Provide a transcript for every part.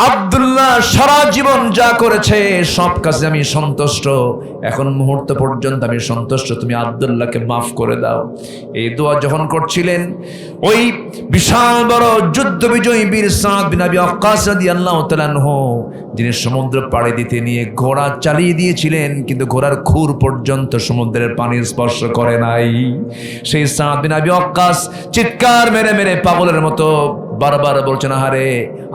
আব্দুল্লাহ সারা জীবন যা করেছে সব কাজে আমি সন্তুষ্ট, এখন মুহূর্ত পর্যন্ত আমি সন্তুষ্ট, তুমি আব্দুল্লাহকে মাফ করে দাও। এই দোয়া যখন করছিলেন, ওই বিশাল বড় যুদ্ধ বিজয়ী বীর সাদ বিন আবি ওয়াক্কাস রাদিয়াল্লাহু তাআলা আনহু, যিনি সমুদ্র পাড়ি দিতে নিয়ে ঘোড়া চালিয়ে দিয়েছিলেন কিন্তু ঘোড়ার খুর পর্যন্ত সমুদ্রের পানি স্পর্শ করে নাই, সেই সাদ বিন আবি ওয়াক্কাস চিৎকার মেরে মেরে পাগলের মতো বারবার বলছেন, আহারে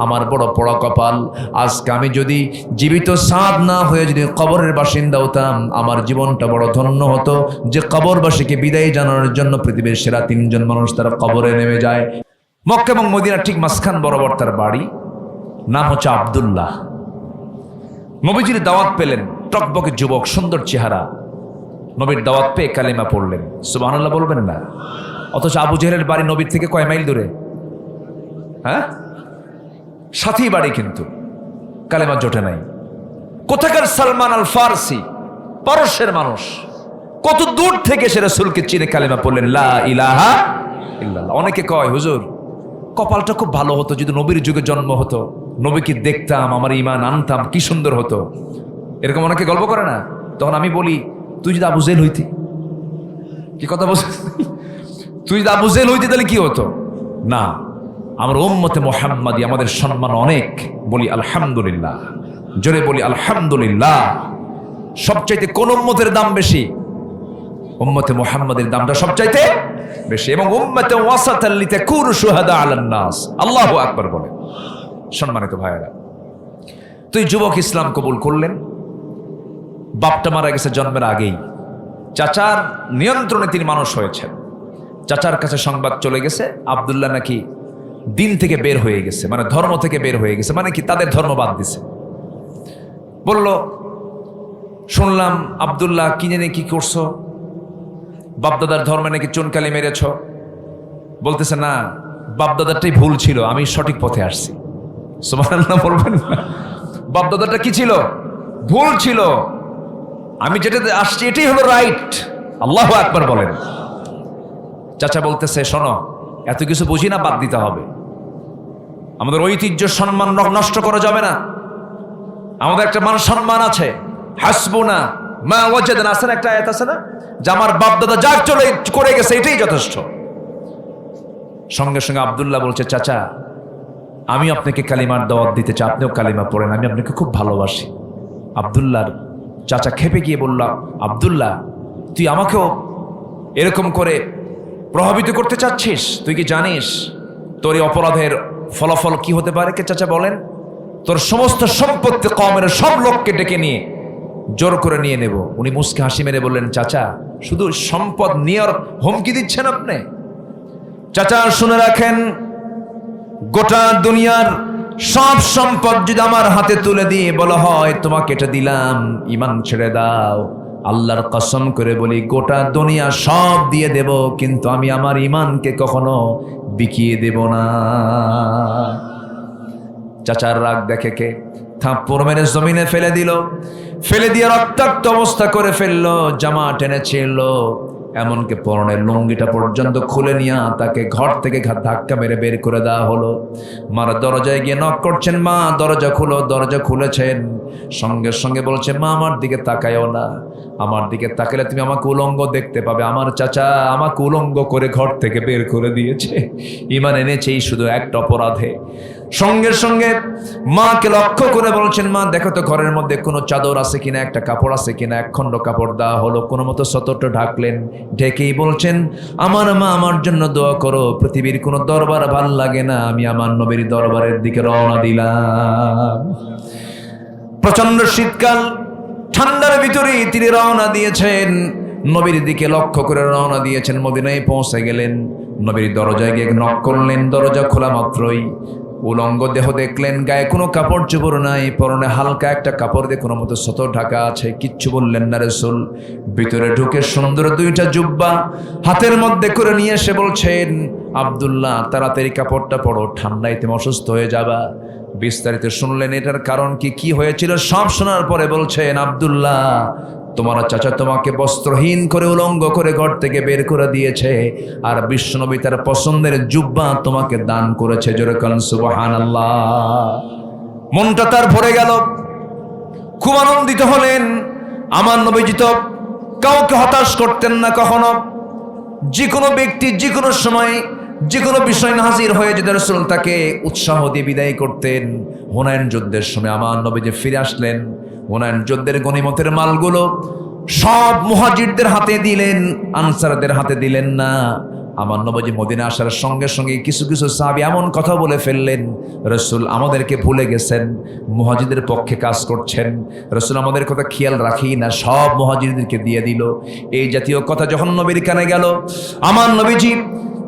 আমার বড় পোড়া কপাল, আজকে আমি যদি জীবিত সাদ না হয়ে যদি কবরের বাসিন্দা হতাম, আমার জীবনটা বড় ধন্য হতো। যে কবরবাসীকে বিদায় জানানোর জন্য পৃথিবীর সেরা 3 জন মানুষ তারা কবরে নেমে যায়। মক্কা এবং মদিনার ঠিক মাঝখান বরাবর তার বাড়ি, নাম হচ্ছে আব্দুল্লাহ। নবীজির দাওয়াত পেলেন, টকবকে যুবক, সুন্দর চেহারা, নবীর দাওয়াত পেয়ে কালিমা পড়লেন। সুবহানাল্লাহ বলবেন না? অথচ আবু জেহেলের বাড়ি নবীর থেকে কয় মাইল দূরে? হ্যাঁ, সাথী বাড়ি, কিন্তু কালেমা জোটে নাই। কোথাকার সালমান আল ফারসি, পারস্যের মানুষ, কত দূর থেকে সে রাসূলকে চিনে কালেমা পড়লেন, লা ইলাহা ইল্লাল্লাহ। অনেকে কয়, হুজুর কপালটা খুব ভালো হতো যদি নবীর যুগে জন্ম হতো, নবীকে দেখতাম, আমার ঈমান আনতাম, কি সুন্দর হতো। এরকম অনেকে গল্প করে না? তখন আমি বলি, তুই যদি আবু জেহেল হইতি, কি কথা বলছিস, তুই যদি আবু জেহেল হইতি তাহলে কি হতো? না, আমার উম্মতে মুহাম্মাদি, আমাদের সম্মান অনেক। বলি আলহামদুলিল্লাহ, জোরে বলি আলহামদুলিল্লাহ। সবচাইতে কোন উম্মতের দাম বেশি? উম্মতে মুহাম্মাদের দামটা সবচাইতে বেশি। এবং উম্মতে ওয়াসাতাল লিতাকুনু শুহাদা আলান নাস, আল্লাহু আকবার বলে। সম্মানিত ভাইয়েরা, তুই যুবক ইসলাম কবুল করলেন, বাপটা মারা গেছে জন্মের আগেই, চাচার নিয়ন্ত্রণে তিনি মানুষ হয়েছেন। চাচার কাছে সংবাদ চলে গেছে আব্দুল্লাহ নাকি দিন থেকে বের হয়ে গেছে, মানে ধর্ম থেকে বের হয়ে গেছে, মানে কি তাদের ধর্ম বাদ দিছে। বলল, শুনলাম আব্দুল্লাহ কি জানি কি করছো, বাপদাদার ধর্মে নাকি চুনকালি মেরেছ। বলতেছে, না, বাপদাদারটাই ভুল ছিল, আমি সঠিক পথে আসছি। সুবহানাল্লাহ বলবেন না? বাপদাদারটা কি ছিল? ভুল ছিল, আমি যেটা আসছি এটাই হলো রাইট। আল্লাহু আকবার বলেন। চাচা বলতেছে, শোনো, এত কিছু বুঝি না, বাদ দিতে হবে। আমাদের ঐতিহ্য সম্মান নষ্ট করা যাবে না। আমাদের একটা মান সম্মান আছে, হাসবুনা মা ওয়াজাদনা, আছে না একটা আয়াত আছে না, যে আমার বাপ দাদা যা চলে করে গেছে এটাই যথেষ্ট। সঙ্গে সঙ্গে আব্দুল্লাহ বলছে, চাচা আমি আপনাকে কালিমার দাওয়াত দিতে চাই, আপনিও কালিমা পড়েন, আমি আপনাকে খুব ভালোবাসি। আব্দুল্লাহর চাচা খেপে গিয়ে বলল, আব্দুল্লাহ তুই আমাকেও এরকম করে প্রভাবিত করতে চাচ্ছিস? তুই কি জানিস তোর এই অপরাধের ফলাফল কি হতে পারে? কে চাচা বলেন? তোর সমস্ত সম্পত্তি কওমের সব লোককে ডেকে নিয়ে জোর করে নিয়ে নেব। উনি মুস্কে হাসি মেরে বললেন, চাচা শুধু সম্পদ নেওয়ার হুমকি দিচ্ছেন আপনি? চাচা শুনে রাখেন, গোটা দুনিয়ার সব সম্পদ যদি আমার হাতে তুলে দিয়ে বলা হয় তোমাকে এটা দিলাম, ঈমান ছেড়ে দাও, আল্লাহর কসম করে বলি গোটা দুনিয়া সব দিয়ে দেব, কিন্তু আমি আমার ঈমানকে কখনো বিকিয়ে দেব না। চাচার রাগ দেখে কে থাপ্পড় মেরে জমিনে ফেলে দিল, ফেলে দিয়ে রক্তাক্ত অবস্থা করে ফেললো, জামা টেনে ছিঁড়ল, এমনকি পরনের লুঙ্গিটা পর্যন্ত খুলে নিয়ে তাকে ঘর থেকে ধাক্কা মেরে বের করে দেওয়া হলো। মার দরজায় গিয়ে নক করছেন, মা দরজা খুলো। দরজা খুলেছেন, সঙ্গে সঙ্গে বলছে, মা আমার দিকে তাকায়ও না, আমার দিকে তাকালে তুমি আমাকে উলঙ্গ দেখতে পাবে। আমার চাচা আমাকে উলঙ্গ করে ঘর থেকে বের করে দিয়েছে, ঈমান এনেছে এই শুধু একটা অপরাধে। সঙ্গে সঙ্গে মাকে লক্ষ্য করে বলছেন, মা দেখো তো ঘরের মধ্যে কোনো চাদর আছে কিনা, একটা কাপড় আছে কিনা। এক খণ্ড কাপড় দেওয়া হলো, কোনো মতো সতর্কটা ঢাকলেন, ঢেকেই বলছেন, আমার মা আমার জন্য দোয়া করো, পৃথিবীর কোনো দরবার ভাল লাগে না, আমি আমার নবীর দরবারের দিকে রওনা দিলাম। প্রচন্ড শীতকাল, ঠান্ডার ভিতরে তিনি রওনা দিয়েছেন, নবীর দিকে লক্ষ্য করে রওনা দিয়েছেন। মদিনায় পৌঁছে গেলেন, নবীর দরজায় গিয়ে নক করলেন। দরজা খোলা মাত্রই উলঙ্গ দেহ দেখলেন, গায়ে কোনো কাপড় চোপড় নাই, পরনে হালকা একটা কাপড় দিয়ে কোনো মতো সতর ঢাকা আছে। কিচ্ছু বললেন না রাসূল। ভিতরে ঢুকে সুন্দর 2টা জুব্বা হাতের মধ্যে করে নিয়ে এসে বলছেন, আব্দুল্লাহ তাড়াতাড়ি কাপড়টা পরো, ঠান্ডায় তুমি অসুস্থ হয়ে যাবা। বিস্তারিত শুনলেন, এটার কারণ কি হয়েছিল সব শোনার পরে বলছেন, আব্দুল্লাহ তোমার চাচা তোমাকে বস্ত্রহীন করে উলঙ্গ করে ঘর থেকে বের করে দিয়েছে, আর বিশ্বনবী তার পছন্দের জুব্বা তোমাকে দান করেছে। জোরে বলেন সুবহানাল্লাহ। মনটা তার ভরে গেল, খুব আনন্দিত হলেন। আমার নবীজি তো কাউকে হতাশ করতেন না কখনো। যে কোনো ব্যক্তি যে কোনো সময় যে কোনো বিষয় হাজির হয়ে যেতে রাসূল তাকে উৎসাহ দিয়ে বিদায় করতেন। হুনাইন যুদ্ধের সময় আমার নবীজি ফিরে আসলেন। হুনাইন যুদ্ধের গনিমতের মালগুলো সব মুহাজিরদের হাতে দিলেন, আনসারদের হাতে দিলেন না। আমার নবীজি মদিনা আসার সঙ্গে সঙ্গে কিছু কিছু সাহাবী এমন কথা বলে ফেললেন, রাসূল আমাদেরকে ভুলে গেছেন, মুহাজিরদের পক্ষে কাজ করছেন, রাসূল আমাদের কথা খেয়াল রাখি না, সব মুহাজিরদেরকে দিয়ে দিল। এই জাতীয় কথা যখন নবীর কানে গেল, আমার নবীজি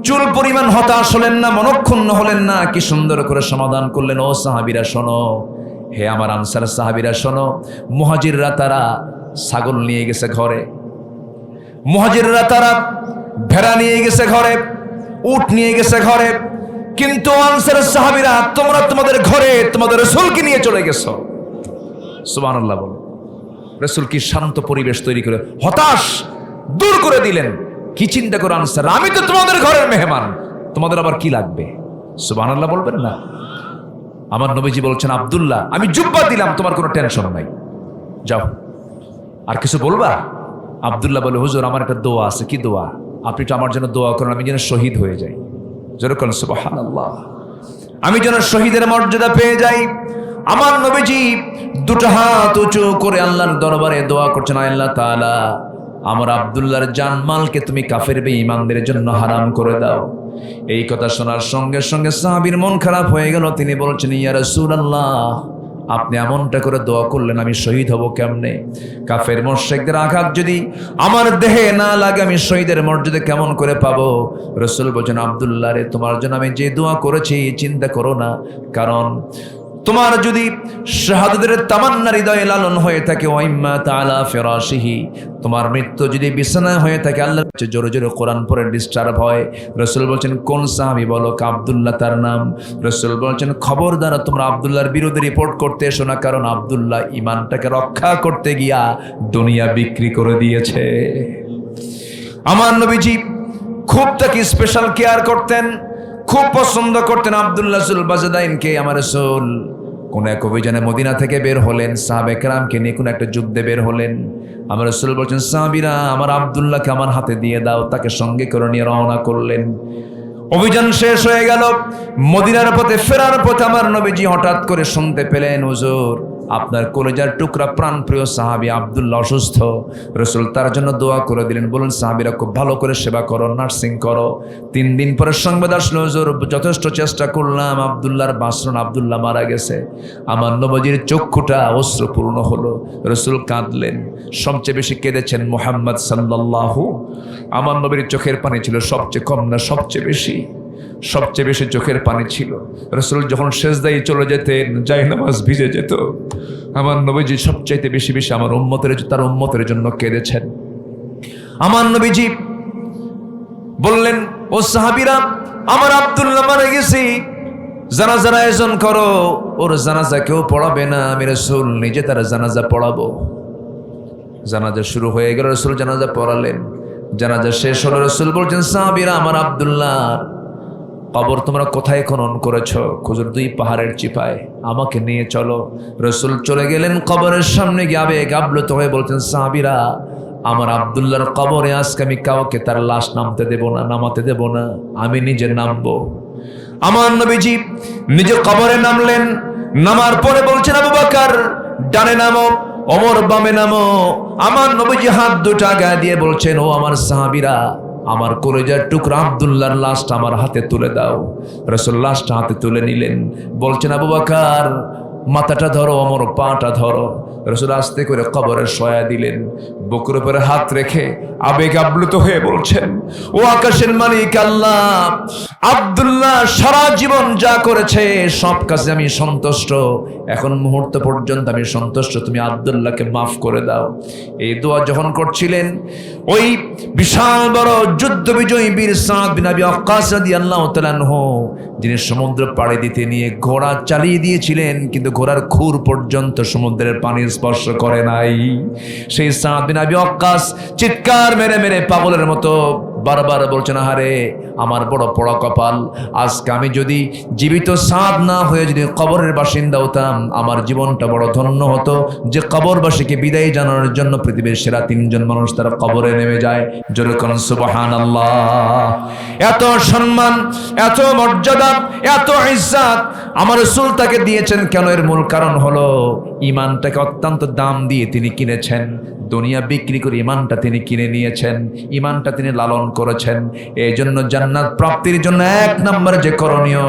চুল পরিমাণ হতাশ হলেন না, মনক্ষুণ্ণ হলেন না, কি সুন্দর করে সমাধান করলেন। ও সাহাবীরা শোনো, হে আমার আনসার সাহাবীরা শোনো, মুহাজিররা তারা ছাগল নিয়ে গেছে ঘরে, মুহাজিররা তারা ভেড়া নিয়ে গেছে ঘরে, উট নিয়ে গেছে ঘরে, কিন্তু আনসার সাহাবীরা তোমরা তোমাদের ঘরে তোমাদের রাসূলকে নিয়ে চলে গেছো। সুবহানাল্লাহ বলো। রাসূল কি শান্ত পরিবেশ তৈরি করে হতাশ দূর করে দিলেন। কি চিন্তা করে আনসার, আমি তো তোমাদের ঘরের মেহমান, তোমাদের আবার কি লাগবে? সুবহানাল্লাহ বলবেন না? আমার নবীজি বলছেন, আব্দুল্লাহ আমি জুব্বা দিলাম, তোমার কোনো টেনশন নাই, যাও। আর কিছু বলবা? আব্দুল্লাহ বলে, হুজুর আমার একটা দোয়া আছে। কি দোয়া? আপনি তো আমার জন্য দোয়া করেন, আমি যেন শহীদ হয়ে যাই। যেরকম সুবহানাল্লাহ, আমি যেন শহীদের মর্যাদা পেয়ে যাই। আমার নবীজি দুটো হাত উঁচু করে আল্লাহর দরবারে দোয়া করছেন, আল্লাহ তাআলা আমার আব্দুল্লাহর জানমালকে তুমি কাফের বেঈমানদের জন্য হারাম করে দাও। এই কথা শোনার সঙ্গে সঙ্গে সাহাবীর মন খারাপ হয়ে গেল। তিনি বলছেন, ইয়া রাসূলুল্লাহ আপনি এমনটা করে দোয়া করলেন, আমি শহীদ হব কেমনে? কাফের মুশরিকদের আঘাত যদি আমার দেহে না লাগে, আমি শহীদের মর্যাদা কেমন করে পাবো? রাসূল বলেন, আব্দুল্লাহ রে, তোমার জন্য আমি যে দোয়া করেছি চিন্তা করো না, কারণ তোমার যদি শাহাদাতের তামান্না হৃদয়ে লালন হয়ে থাকে, ওয়াইম্মা তাআলা ফিরাশিহি, তোমার মৃত্যু যদি বিছানায় হয়ে থাকে, আল্লাহর কাছে জোরে জোরে কোরআন পড়ে ডিস্টার্ব হয়। রাসূল বলছেন, কোন সাহাবী বলো? আব্দুল্লাহ তার নাম। রাসূল বলছেন, খবরদার তোমরা আব্দুল্লাহর বিরুদ্ধে রিপোর্ট করতে এসো না, কারণ আব্দুল্লাহ ঈমানটাকে রক্ষা করতে গিয়া দুনিয়া বিক্রি করে দিয়েছে। আমার নবীজি খুব তাকে স্পেশাল কেয়ার করতেন, খুব পছন্দ করতেন আব্দুল্লাহ জুল বাজদাইনকে। আমার রাসূল কোন এক অভিযানে মদিনা থেকে বের হলেন, সাহাবে কেরামকে নিয়ে কোন একটা যুদ্ধে বের হলেন। আমার রাসূল বলছেন, সাহাবীরা আমার আব্দুল্লাহকে আমার হাতে দিয়ে দাও। তাকে সঙ্গে করে নিয়ে রওনা করলেন। অভিযান শেষ হয়ে গেল। মদিনার পথে ফেরার পথে আমার নবীজি হঠাৎ করে শুনতে পেলেন, হুজুর আপনার কলেজার টুকরা প্রাণপ্রিয় সাহাবী আব্দুল্লাহ অসুস্থ। রাসূল তার জন্য দোয়া করে দিলেন। বলুন, সাহাবীরা খুব ভালো করে সেবা করো, নার্সিং করো। 3 দিন পরে সংবাদ আসলো, হুজুর যথেষ্ট চেষ্টা করলাম, আব্দুল্লাহর বাঁচল না, আব্দুল্লাহ মারা গেছে। আমার নবীজির চক্ষুটা অশ্রুপূর্ণ হলো। রাসূল কাঁদলেন। সবচেয়ে বেশি কেঁদেছেন মুহাম্মদ সাল্লাল্লাহু। আমার নবীর চোখের পানি ছিল সবচেয়ে কম না সবচেয়ে বেশি? সবচেয়ে বেশি চোখের পানি ছিল। রাসূল যখন সেজদায় চলে যেতেন, জায়নামাজ ভিজে যেত। আমার নবীজি সবচাইতে বেশি বেশি আমার তার উম্মতের জন্য কেঁদেছেন। আমার নবীজি বললেন, ও সাহাবীরা আমার আব্দুল্লাহ মারা গেছে, জানাজার আয়োজন করো। ওর জানাজা কেউ পড়াবে না, আমি রাসূল নিজে তার জানাজা পড়াবো। জানাজা শুরু হয়ে গেল, রাসূল জানাজা পড়ালেন। জানাজা শেষ হলো। রাসূল বলছেন, সাহাবীরা আমার আব্দুল্লাহ কবর তোমরা কোথায় খনন করেছো? খুজুর 2 পাহাড়ের চিপায়, আমাকে নিয়ে চলো। রাসূল চলে গেলেন কবরের সামনে গিয়ে আবেগ আপ্লুত হয়ে বলছেন, সাহাবীরা আমার আব্দুল্লাহর কবরে আজকে আমি কাউকে তার লাশ নামাতে দেব না, আমি নিজে নামবো। আমার নবীজি নিজে কবরে নামলেন। নামার পরে বলছেন, আবু বকর ডানে নামো, ওমর বামে নামো। আমার নবীজি হাত দুটা গায়ে দিয়ে বলছেন, ও আমার সাহাবীরা আমার কলেজার টুকরা আব্দুল্লাহর লাশটা আমার হাতে তুলে দাও। রাসূল লাশটা হাতে তুলে নিলেন। বলছেন, আবু বকর মাথাটা ধরো, ওমর পাটা ধরো। রাসূল আস্তে করে কবরে শোয়া দিলেন। বুকের উপরে হাত রেখে আবেগ আপ্লুত হয়ে বলছেন, ও আকাশের মালিক আল্লাহ, আব্দুল্লাহ সারা জীবন যা করেছে সব কাজে আমি সন্তুষ্ট, এখন মুহূর্ত পর্যন্ত আমি সন্তুষ্ট, তুমি আব্দুল্লাহকে মাফ করে দাও। এই দোয়া যখন করছিলেন, ওই বিশাল বড় যুদ্ধ বিজয়ী বীর সাদ বিন আবি ওয়াক্কাস রাদিয়াল্লাহু তাআলা আনহু, যিনি সমুদ্র পাড়ি দিতে নিয়ে ঘোড়া চালিয়ে দিয়েছিলেন, কিন্তু ঘোড়ার খুর পর্যন্ত সমুদ্রের পানি স্পর্শ করে নাই, সেই সাদ বিন আবি ওয়াক্কাস চিৎকার মেরে মেরে পাগলের মতো বারবার বলছেন, আহারে আমার বড় পোড়া কপাল, আজকে আমি যদি জীবিত সাদ না হয়ে যদি কবরের বাসিন্দা হতাম, আমার জীবনটা বড় ধন্য হতো। যে কবরবাসীকে বিদায় জানানোর জন্য পৃথিবীর সেরা 3 জন মানুষ তারা কবরে নেমে যায়। জোরে কোন সুবহানাল্লাহ। এত সম্মান, এত মর্যাদা, এত ইজ্জত আমার রাসূল তাকে দিয়েছেন কেন? এর মূল কারণ হলো ঈমানটাকে অত্যন্ত দাম দিয়ে তিনি কিনেছেন। দুনিয়া বিক্রি করে ঈমানটা তিনি কিনে নিয়েছেন, ঈমানটা তিনি লালন করেছেন। এই জন্য জান্নাত প্রাপ্তির জন্য 1 নম্বর যে করণীয়,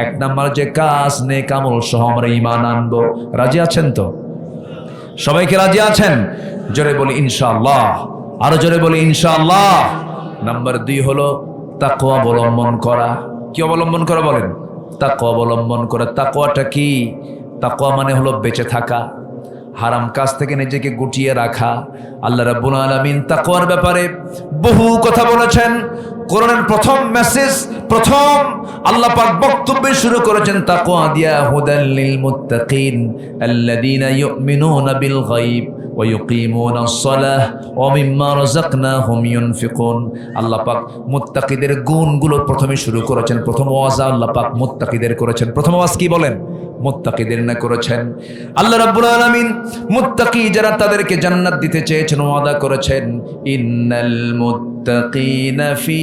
1 নম্বর যে কাজ, নেক আমল সহ আমরা ঈমান আনবো। রাজি আছেন তো? সবাইকে রাজি আছেন? জোরে বলি ইনশাআল্লাহ, আরো জোরে বলি ইনশাআল্লাহ। নাম্বার 2 হলো তাকওয়া অবলম্বন করা। কি অবলম্বন করা বলেন? তাকওয়া অবলম্বন করা। তাকওয়াটা কি? তাকওয়া মানে হলো বেঁচে থাকা, হারাম কাজ থেকে নিজেকে গুটিয়ে রাখা। আল্লাহ রাব্বুল আলামিন তাকওয়ার ব্যাপারে বহু কথা বলেছেন। কোরআনের প্রথম মেসেজ, প্রথম আল্লাহ পাক বক্তব্য শুরু করেছেন তাকওয়া দিয়া, হুদাল লিল মুত্তাকিন আল্লাযীনা ইউমিনুনা বিল গায়ব ওয়া ইউকিমুনাস সালাহ ওয়া মিম্মা রাযাকনাহুম ইউনফিকুন। আল্লাহ পাক মুত্তাকিদের গুণগুলো প্রথমে শুরু করেছেন। প্রথম ওয়াজ আল্লাহ পাক মুত্তাকিদের করেছেন। প্রথম ওয়াজ কি বলেন? মুত্তাকিদের না করেছেন। আল্লাহ রাব্বুল আলামিন মুত্তাকি যারা তাদেরকে জান্নাত দিতে চেয়েছেন, ওয়াদা করেছেন, ইন্নাল মুত্তাকিনা ফি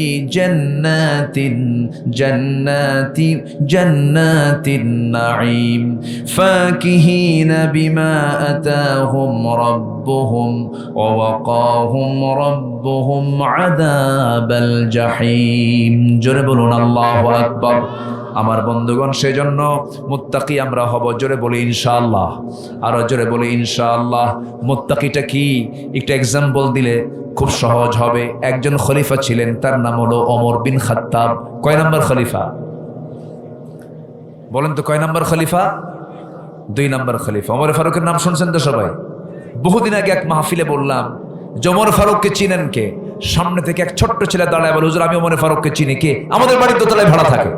জান্নাতিন নাঈম ফাকিহিনা বিমা আতাহুম রাব্বুহুম ওয়া ওয়াকাহুম রাব্বুহুম আযাবাল জাহিম। জোরে বলুন আল্লাহু আকবার। আমার বন্ধুগণ, সেজন্য মুত্তাকি আমরা হব। জোরে বলি ইনশাআল্লাহ, আরো জোরে বলি ইনশাআল্লাহ। মুত্তাকিটা কি একটা এক্সাম্পল দিলে খুব সহজ হবে। একজন খলিফা ছিলেন, তার নাম হলো ওমর বিন খাত্তাব। কয় নম্বর খলিফা বলেন তো? কয় নম্বর খলিফা? 2 নম্বর খলিফা। ওমর ফারুকের নাম শুনছেন তো সবাই? বহুদিন আগে এক মাহফিলে বললাম যে ওমর ফারুককে চিনেন কে? সামনে থেকে এক ছোট্ট ছেলে দাঁড়ায় বলে, হুজুর আমি ওমর ফারুককে চিনি। কে? আমাদের বাড়ির দোতলায় ভাড়া থাকে।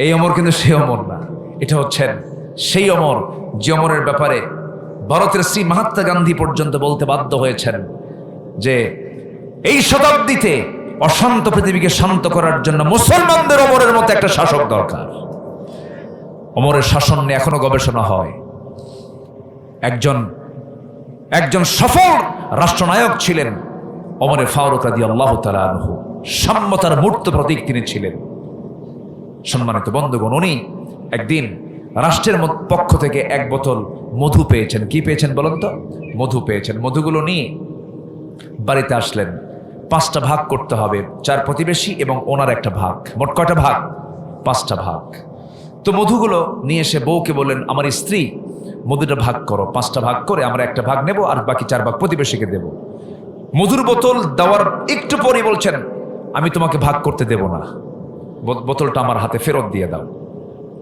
এই ওমর কিন্তু সেই ওমর না, এটা হচ্ছেন সেই ওমর যে ওমরের ব্যাপারে ভারতের শ্রী মহাত্মা গান্ধী পর্যন্ত বলতে বাধ্য হয়েছেন যে এই শতাব্দীতে অশান্ত পৃথিবীকে শান্ত করার জন্য মুসলমানদের ওমরের মতো একটা শাসক দরকার। ওমরের শাসন নিয়ে এখনো গবেষণা হয়। একজন সফল রাষ্ট্রনায়ক ছিলেন ওমর ফারুক রাদিয়াল্লাহু তাআলা আনহু। সাম্যতার মূর্ত প্রতীক তিনি ছিলেন। সম্মানিত বন্ধুগণ, উনি একদিন রাষ্ট্রের পক্ষ থেকে 1 বোতল মধু পেয়েছেন। কি পেয়েছেন বলেন তো? মধু পেয়েছেন। মধুগুলো নিয়ে বাড়িতে আসলেন। 5টা ভাগ করতে হবে, 4 প্রতিবেশী এবং ওনার একটা ভাগ। মোট কয়টা ভাগ? 5টা ভাগ। তো মধুগুলো নিয়ে এসে বউকে বললেন, আমার স্ত্রী মধুটা ভাগ করো, 5টা ভাগ করে আমরা একটা ভাগ নেব আর বাকি 4 ভাগ প্রতিবেশীকে দেব। মধুর বোতল দেওয়ার একটু পরেই বলছেন, আমি তোমাকে ভাগ করতে দেব না, বোতলটা আমার হাতে ফেরত দিয়ে দাও,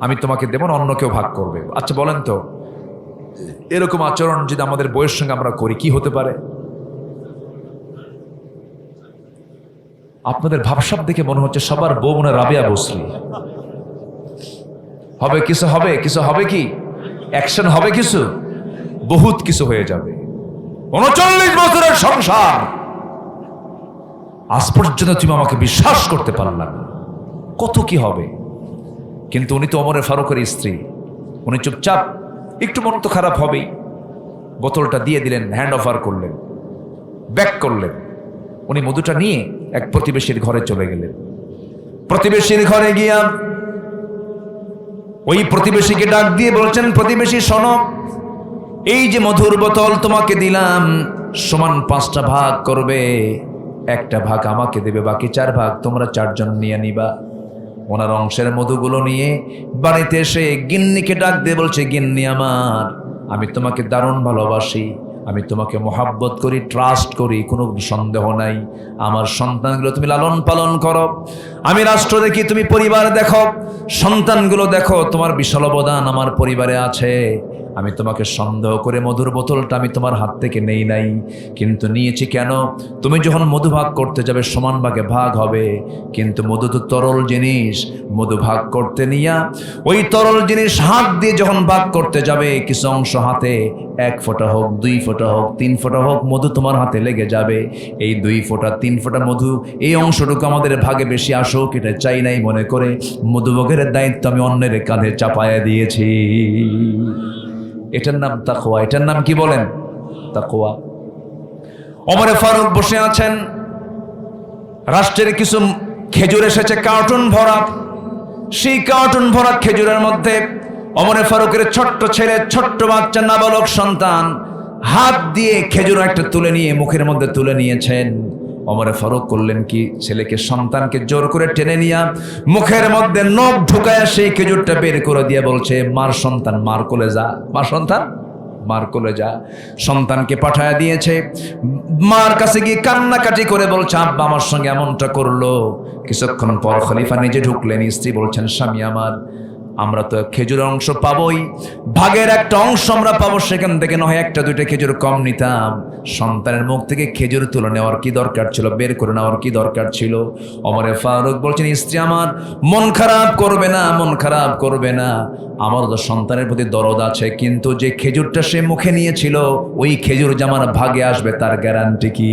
আমি তোমাকে দেব না, অন্য কেউ ভাগ করবে। আচ্ছা বলেন তো, এরকম আচরণ যদি আমাদের বউয়ের সঙ্গে আমরা করি কি হতে পারে? আপনাদের ভাবসাব দেখে মনে হচ্ছে সবার বউ মনে রাবেয়া বসরি হবে। কিছু হবে, কিছু হবে, কি অ্যাকশন হবে, কিছু বহুত কিছু হয়ে যাবে। 39 বছরের সংসার, আজ পর্যন্ত তুমি আমাকে বিশ্বাস করতে পারলা না, কত কি হবে। কিন্তু উনি তো ওমর ফারুকের স্ত্রী, উনি চুপচাপ, একটু মন তো খারাপ হবেই। বোতলটা দিয়ে দিলেন, হ্যান্ড ওভার করলেন, ব্যাক করলেন। উনি মধুটা নিয়ে এক প্রতিবেশীর ঘরে চলে গেলেন। প্রতিবেশীর ঘরে গিয়া ওই প্রতিবেশীকে ডাক দিয়ে বলছেন, প্রতিবেশী শোনো, এই যে মধুর বোতল তোমাকে দিলাম, সমান 5টা ভাগ করবে, একটা ভাগ আমাকে দেবে, বাকি 4 ভাগ তোমরা 4 জন নিয়ে নিবা। ওনার অংশের মধুগুলো নিয়ে বাড়িতে এসে গিন্নিকে ডাক দিয়ে বলছে, গিন্নি আমার, আমি তোমাকে দারুণ ভালোবাসি, আমি তোমাকে মোহাব্বত করি, ট্রাস্ট করি, কোনো সন্দেহ নাই। আমার সন্তানগুলো তুমি লালন পালন করো, আমি রাষ্ট্র দেখি, তুমি পরিবার দেখো, সন্তানগুলো দেখো, তোমার বিশাল অবদান আমার পরিবারে আছে। আমি তোমাকে সন্দেহ করে মধুর বোতলটা আমি তোমার হাত থেকে নেই নাই, কিন্তু নিয়েছি কেন? তুমি যখন মধু ভাগ করতে যাবে সমান ভাগে ভাগ হবে, কিন্তু মধু তো তরল জিনিস, মধু ভাগ করতে নিয়া ওই তরল জিনিস হাত দিয়ে যখন ভাগ করতে যাবে, কিছু অংশ হাতে 1 ফোঁটা হোক, 2 ফোঁটা হোক, 3 ফোঁটা হোক, মধু তোমার হাতে লেগে যাবে। এই 2 ফোঁটা 3 ফোঁটা মধু, এই অংশটুকু আমাদের ভাগে বেশি আসুক, এটা চাই নাই মনে করে মধুভোগের দায়িত্ব আমি অন্যের কাঁধে চাপায়া দিয়েছি। এটার নাম তাকওয়া। এটার নাম কি বলেন? তাকওয়া। ওমর ফারুক বসে আছেন, রাষ্ট্রের কিছু খেজুর এসেছে কার্টুন ভরা। সেই কার্টুন ভরা খেজুরের মধ্যে ওমর ফারুকের ছোট্ট ছেলে, ছোট্ট বাচ্চা, নাবালক সন্তান হাত দিয়ে খেজুর একটা তুলে নিয়ে মুখের মধ্যে তুলে নিয়েছেন। ওমর ফারুক করলেন কি, ছেলেকে, সন্তানকে জোর করে টেনে নিয়ে মুখের মধ্যে নখ ঢুকায়া সেই খেজুরটা বের করে দিয়ে বলছে, মার সন্তান, মার কোলে যা, মার সন্তান, মার কোলে যা। সন্তানকে পাঠায়া দিয়েছে, মার কাছে গিয়ে কান্নাকাটি করে বলছে, আব্বা আমার সঙ্গে এমনটা করলো। কিছুক্ষণ পর খলিফা নিজে ঢুকলেন, স্ত্রী বলছেন, স্বামী আমার, আমরা তো খেজুরের অংশ পাবোই, ভাগের একটা অংশ আমরা পাবো, সেখান থেকে নয় 1-2টা খেজুর কম নিতাম। সন্তানের মুখ থেকে খেজুর তুলে নেওয়ার কি দরকার ছিল, বের করে নেওয়ার কি দরকার ছিল? ওমর ফারুক বলছেন, স্ত্রী আমার, মন খারাপ করবে না, মন খারাপ করবে না, আমার তো সন্তানের প্রতি দরদ আছে, কিন্তু যে খেজুরটা সে মুখে নিয়েছিল ওই খেজুর যে আমার ভাগে আসবে তার গ্যারান্টি কি?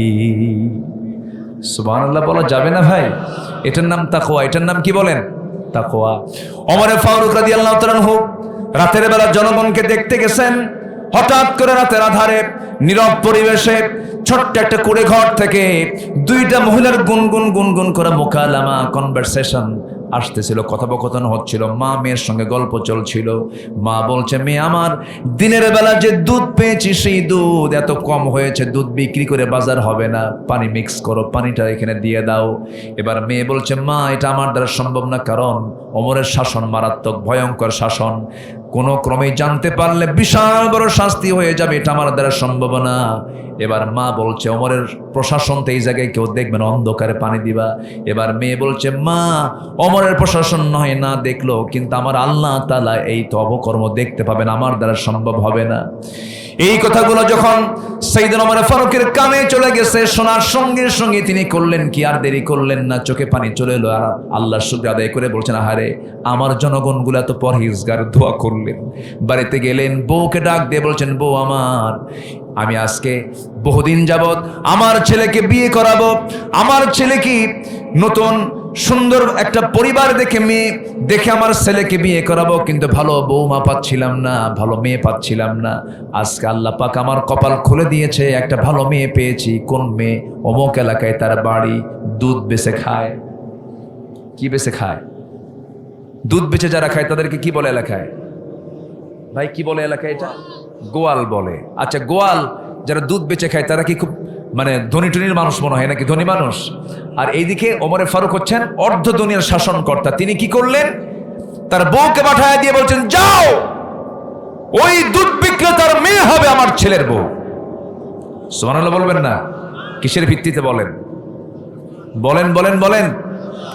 সুবহানাল্লাহ বলা যাবে না ভাই? এটার নাম তাকওয়া। এটার নাম কি বলেন? তাকওয়া। ওমর ফারুক রাদিয়াল্লাহু তাআলা আনহু রাতের বেলা জনগণকে দেখতে গেছেন। হঠাৎ করে রাতের আধারে নীরব পরিবেশে ছোট্ট একটা কুড়ে ঘর থেকে 2টা মহিলার গুনগুন গুনগুন করে মোকালামা, কনভারসেশন আসতেছিল, কথোপকথন হচ্ছিল, মা মেয়ের সঙ্গে গল্প চলছিল। মা বলছে, মেয়ে আমার, দিনের বেলা যে দুধ পেয়েছি সেই দুধ এত কম হয়েছে, দুধ বিক্রি করে বাজার হবে না, পানি মিক্স করো, পানিটা এখানে দিয়ে দাও। এবার মেয়ে বলছে, মা এটা আমার দ্বারা সম্ভব না, কারণ ওমরের শাসন মারাত্মক, ভয়ঙ্কর শাসন, কোনো ক্রমে জানতে পারলে বিশাল বড় শাস্তি হয়ে যাবে, এটা আমার দ্বারা সম্ভব না। এবার মা বলছে, ওমরের প্রশাসন তো এই জায়গায় কেউ দেখবে না, অন্ধকারে পানি দিবা। এবার মেয়ে বলছে, মা ওমরের প্রশাসন নয় না দেখলো, কিন্তু আমার আল্লাহ তাআলা এই তো অবকর্ম দেখতে পাবেন, আমার দ্বারা সম্ভব হবে না। এই কথাগুলো যখন সাইয়েদনা ওমর ফারুকের কানে চলে গেছে, শোনার সঙ্গে সঙ্গে তিনি করলেন কি, আর দেরি করলেন না, চোখে পানি চলে এলো, আর আল্লাহর শুকর আদায় করে বলছেন, আহারে আমার জনগণগুলো তো পরহেজগার, দোয়া করলেন। বাড়িতে গেলেন, বউকে ডাক দিয়ে বলছেন, বউ আমার, আমি আজকে বহুদিন যাবত আমার ছেলেকে বিয়ে করাবো, আমার ছেলে কি নতুন সুন্দর একটা পরিবার দেখে, মেয়ে দেখে আমার ছেলেকে বিয়ে করাবো, কিন্তু ভালো বৌমা পাচ্ছিলাম না, ভালো মেয়ে পাচ্ছিলাম না। আজকে আল্লাহ পাক আমার কপাল খুলে দিয়েছে, একটা ভালো মেয়ে পেয়েছি। কোন মেয়ে? অমুক এলাকায় তার বাড়ি, দুধ বেচে খায়। কি বেচে খায়? দুধ বেচে যারা খায় তাদেরকে কি বলে এলাকায়? ভাই কি বলে এলাকায়? এটা গোয়াল বলে। আচ্ছা, গোয়াল যারা দুধ বেচে খায় তারা কি খুব মানে ধনী টনির মানুষ মনে হয় নাকি? ধনী মানুষ। আর এইদিকে ওমরে ফারুক হচ্ছেন অর্ধ দুনিয়ার শাসনকর্তা। তিনি কি করলেন? তার বউকে পাঠায় দিয়ে বলছেন, যাও, ওই দুধ বিক্রেতার মেয়ে হবে আমার ছেলের বউ। সুবহানাল্লাহ বলবেন না? কিসের ভিত্তিতে বলেন? বলেন বলেন বলেন।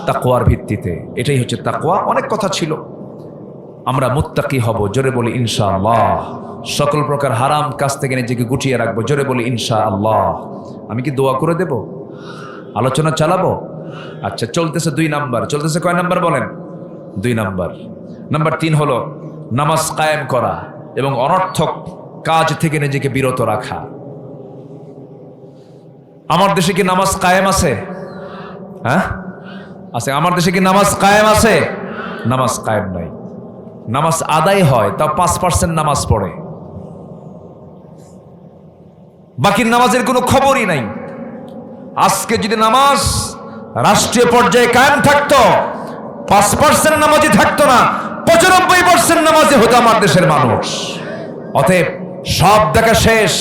তাকওয়ার ভিত্তিতে। এটাই হচ্ছে তাকওয়া। অনেক কথা ছিল, আমরা মুত্তাকি হব, জোরে বলি ইনশাআল্লাহ। সকল প্রকার হারাম কাজ থেকে নিজেকে গুটিয়ে রাখবো, জোরে বলি ইনশাআল্লাহ। আমি কি দোয়া করে দেব? আলোচনা চালাবো? আচ্ছা, চলতেছে 2 নাম্বার। চলতেছে কয় নাম্বার বলেন? 2 নাম্বার। নাম্বার 3 হলো নামাজ কায়েম করা এবং অনর্থক কাজ থেকে নিজেকে বিরত রাখা। আমার দেশে কি নামাজ কায়েম আছে? হ্যাঁ আছে। আমার দেশে কি নামাজ কায়েম আছে? নামাজ কায়েম নাই। নামাজ আদায় হয়, তা 5% নামাজ পড়ে, বাকির নামাজের কোনো খবরই নাই। আজকে যদি নামাজ রাষ্ট্রীয় পর্যায়ে কায়েম থাকতো, 5% নামাজি থাকতো না, 95% নামাজি হতো আমার দেশের মানুষ। অতএব সব দেখা শেষ।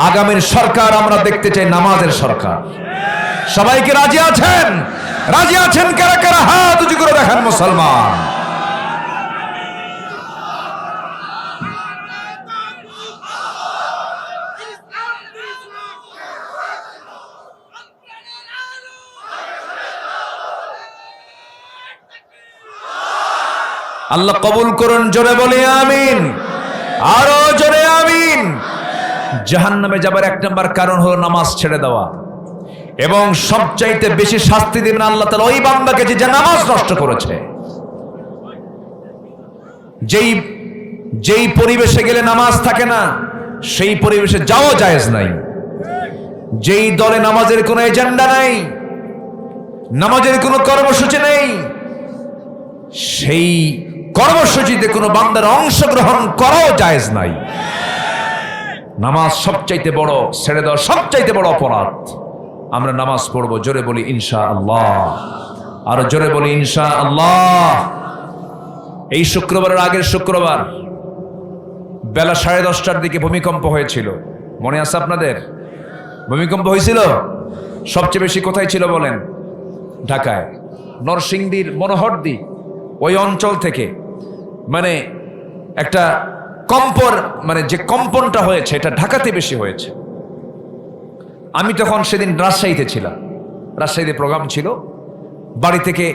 আগামীর সরকার আমরা দেখতে চাই নামাজের সরকার। সবাইকে রাজি আছেন? রাজি আছেন কারা কারা? হাত উঁচু করে দেখান মুসলমান। আল্লাহ কবুল করুন, জোরে বলি আমিন, আরো জোরে আমিন। জাহান্নামে যাবার 1 নম্বর কারণ হলো নামাজ ছেড়ে দেওয়া, এবং সবচাইতে বেশি শাস্তি দিবেন আল্লাহ তাআলা ওই বান্দাকে যে নামাজ নষ্ট করেছে। যেই পরিবেশে গেলে নামাজ থাকে না, সেই পরিবেশে যাওয়া জায়েজ নাই। যেই দলে নামাজের কোনো এজেন্ডা নাই, নামাজের কোনো কর্মসূচি নেই, সেই কর্মসূচিতে কোনো বান্দার অংশগ্রহণ করাও জায়েজ নাই। নামাজ সবচাইতে বড়, ছেড়ে দেওয়া সবচাইতে বড় অপরাধ। আমরা নামাজ পড়বো, জোরে বলি ইনশাআল্লাহ, আরো জোরে বলি ইনশাআল্লাহ। এই শুক্রবারের আগের শুক্রবার বেলা 10:30টার দিকে ভূমিকম্প হয়েছিল, মনে আছে আপনাদের? ভূমিকম্প হয়েছিল। সবচেয়ে বেশি কোথায় ছিল বলেন? ঢাকায়, নরসিংদীর মনোহরদী ওই অঞ্চল থেকে মানে একটা কম্পর, মানে যে কম্পনটা হয়েছে এটা ঢাকাতে বেশি হয়েছে। আমি তখন সেদিন রাজশাহীতে ছিলাম, রাজশাহীতে প্রোগ্রাম ছিল। বাড়ি থেকে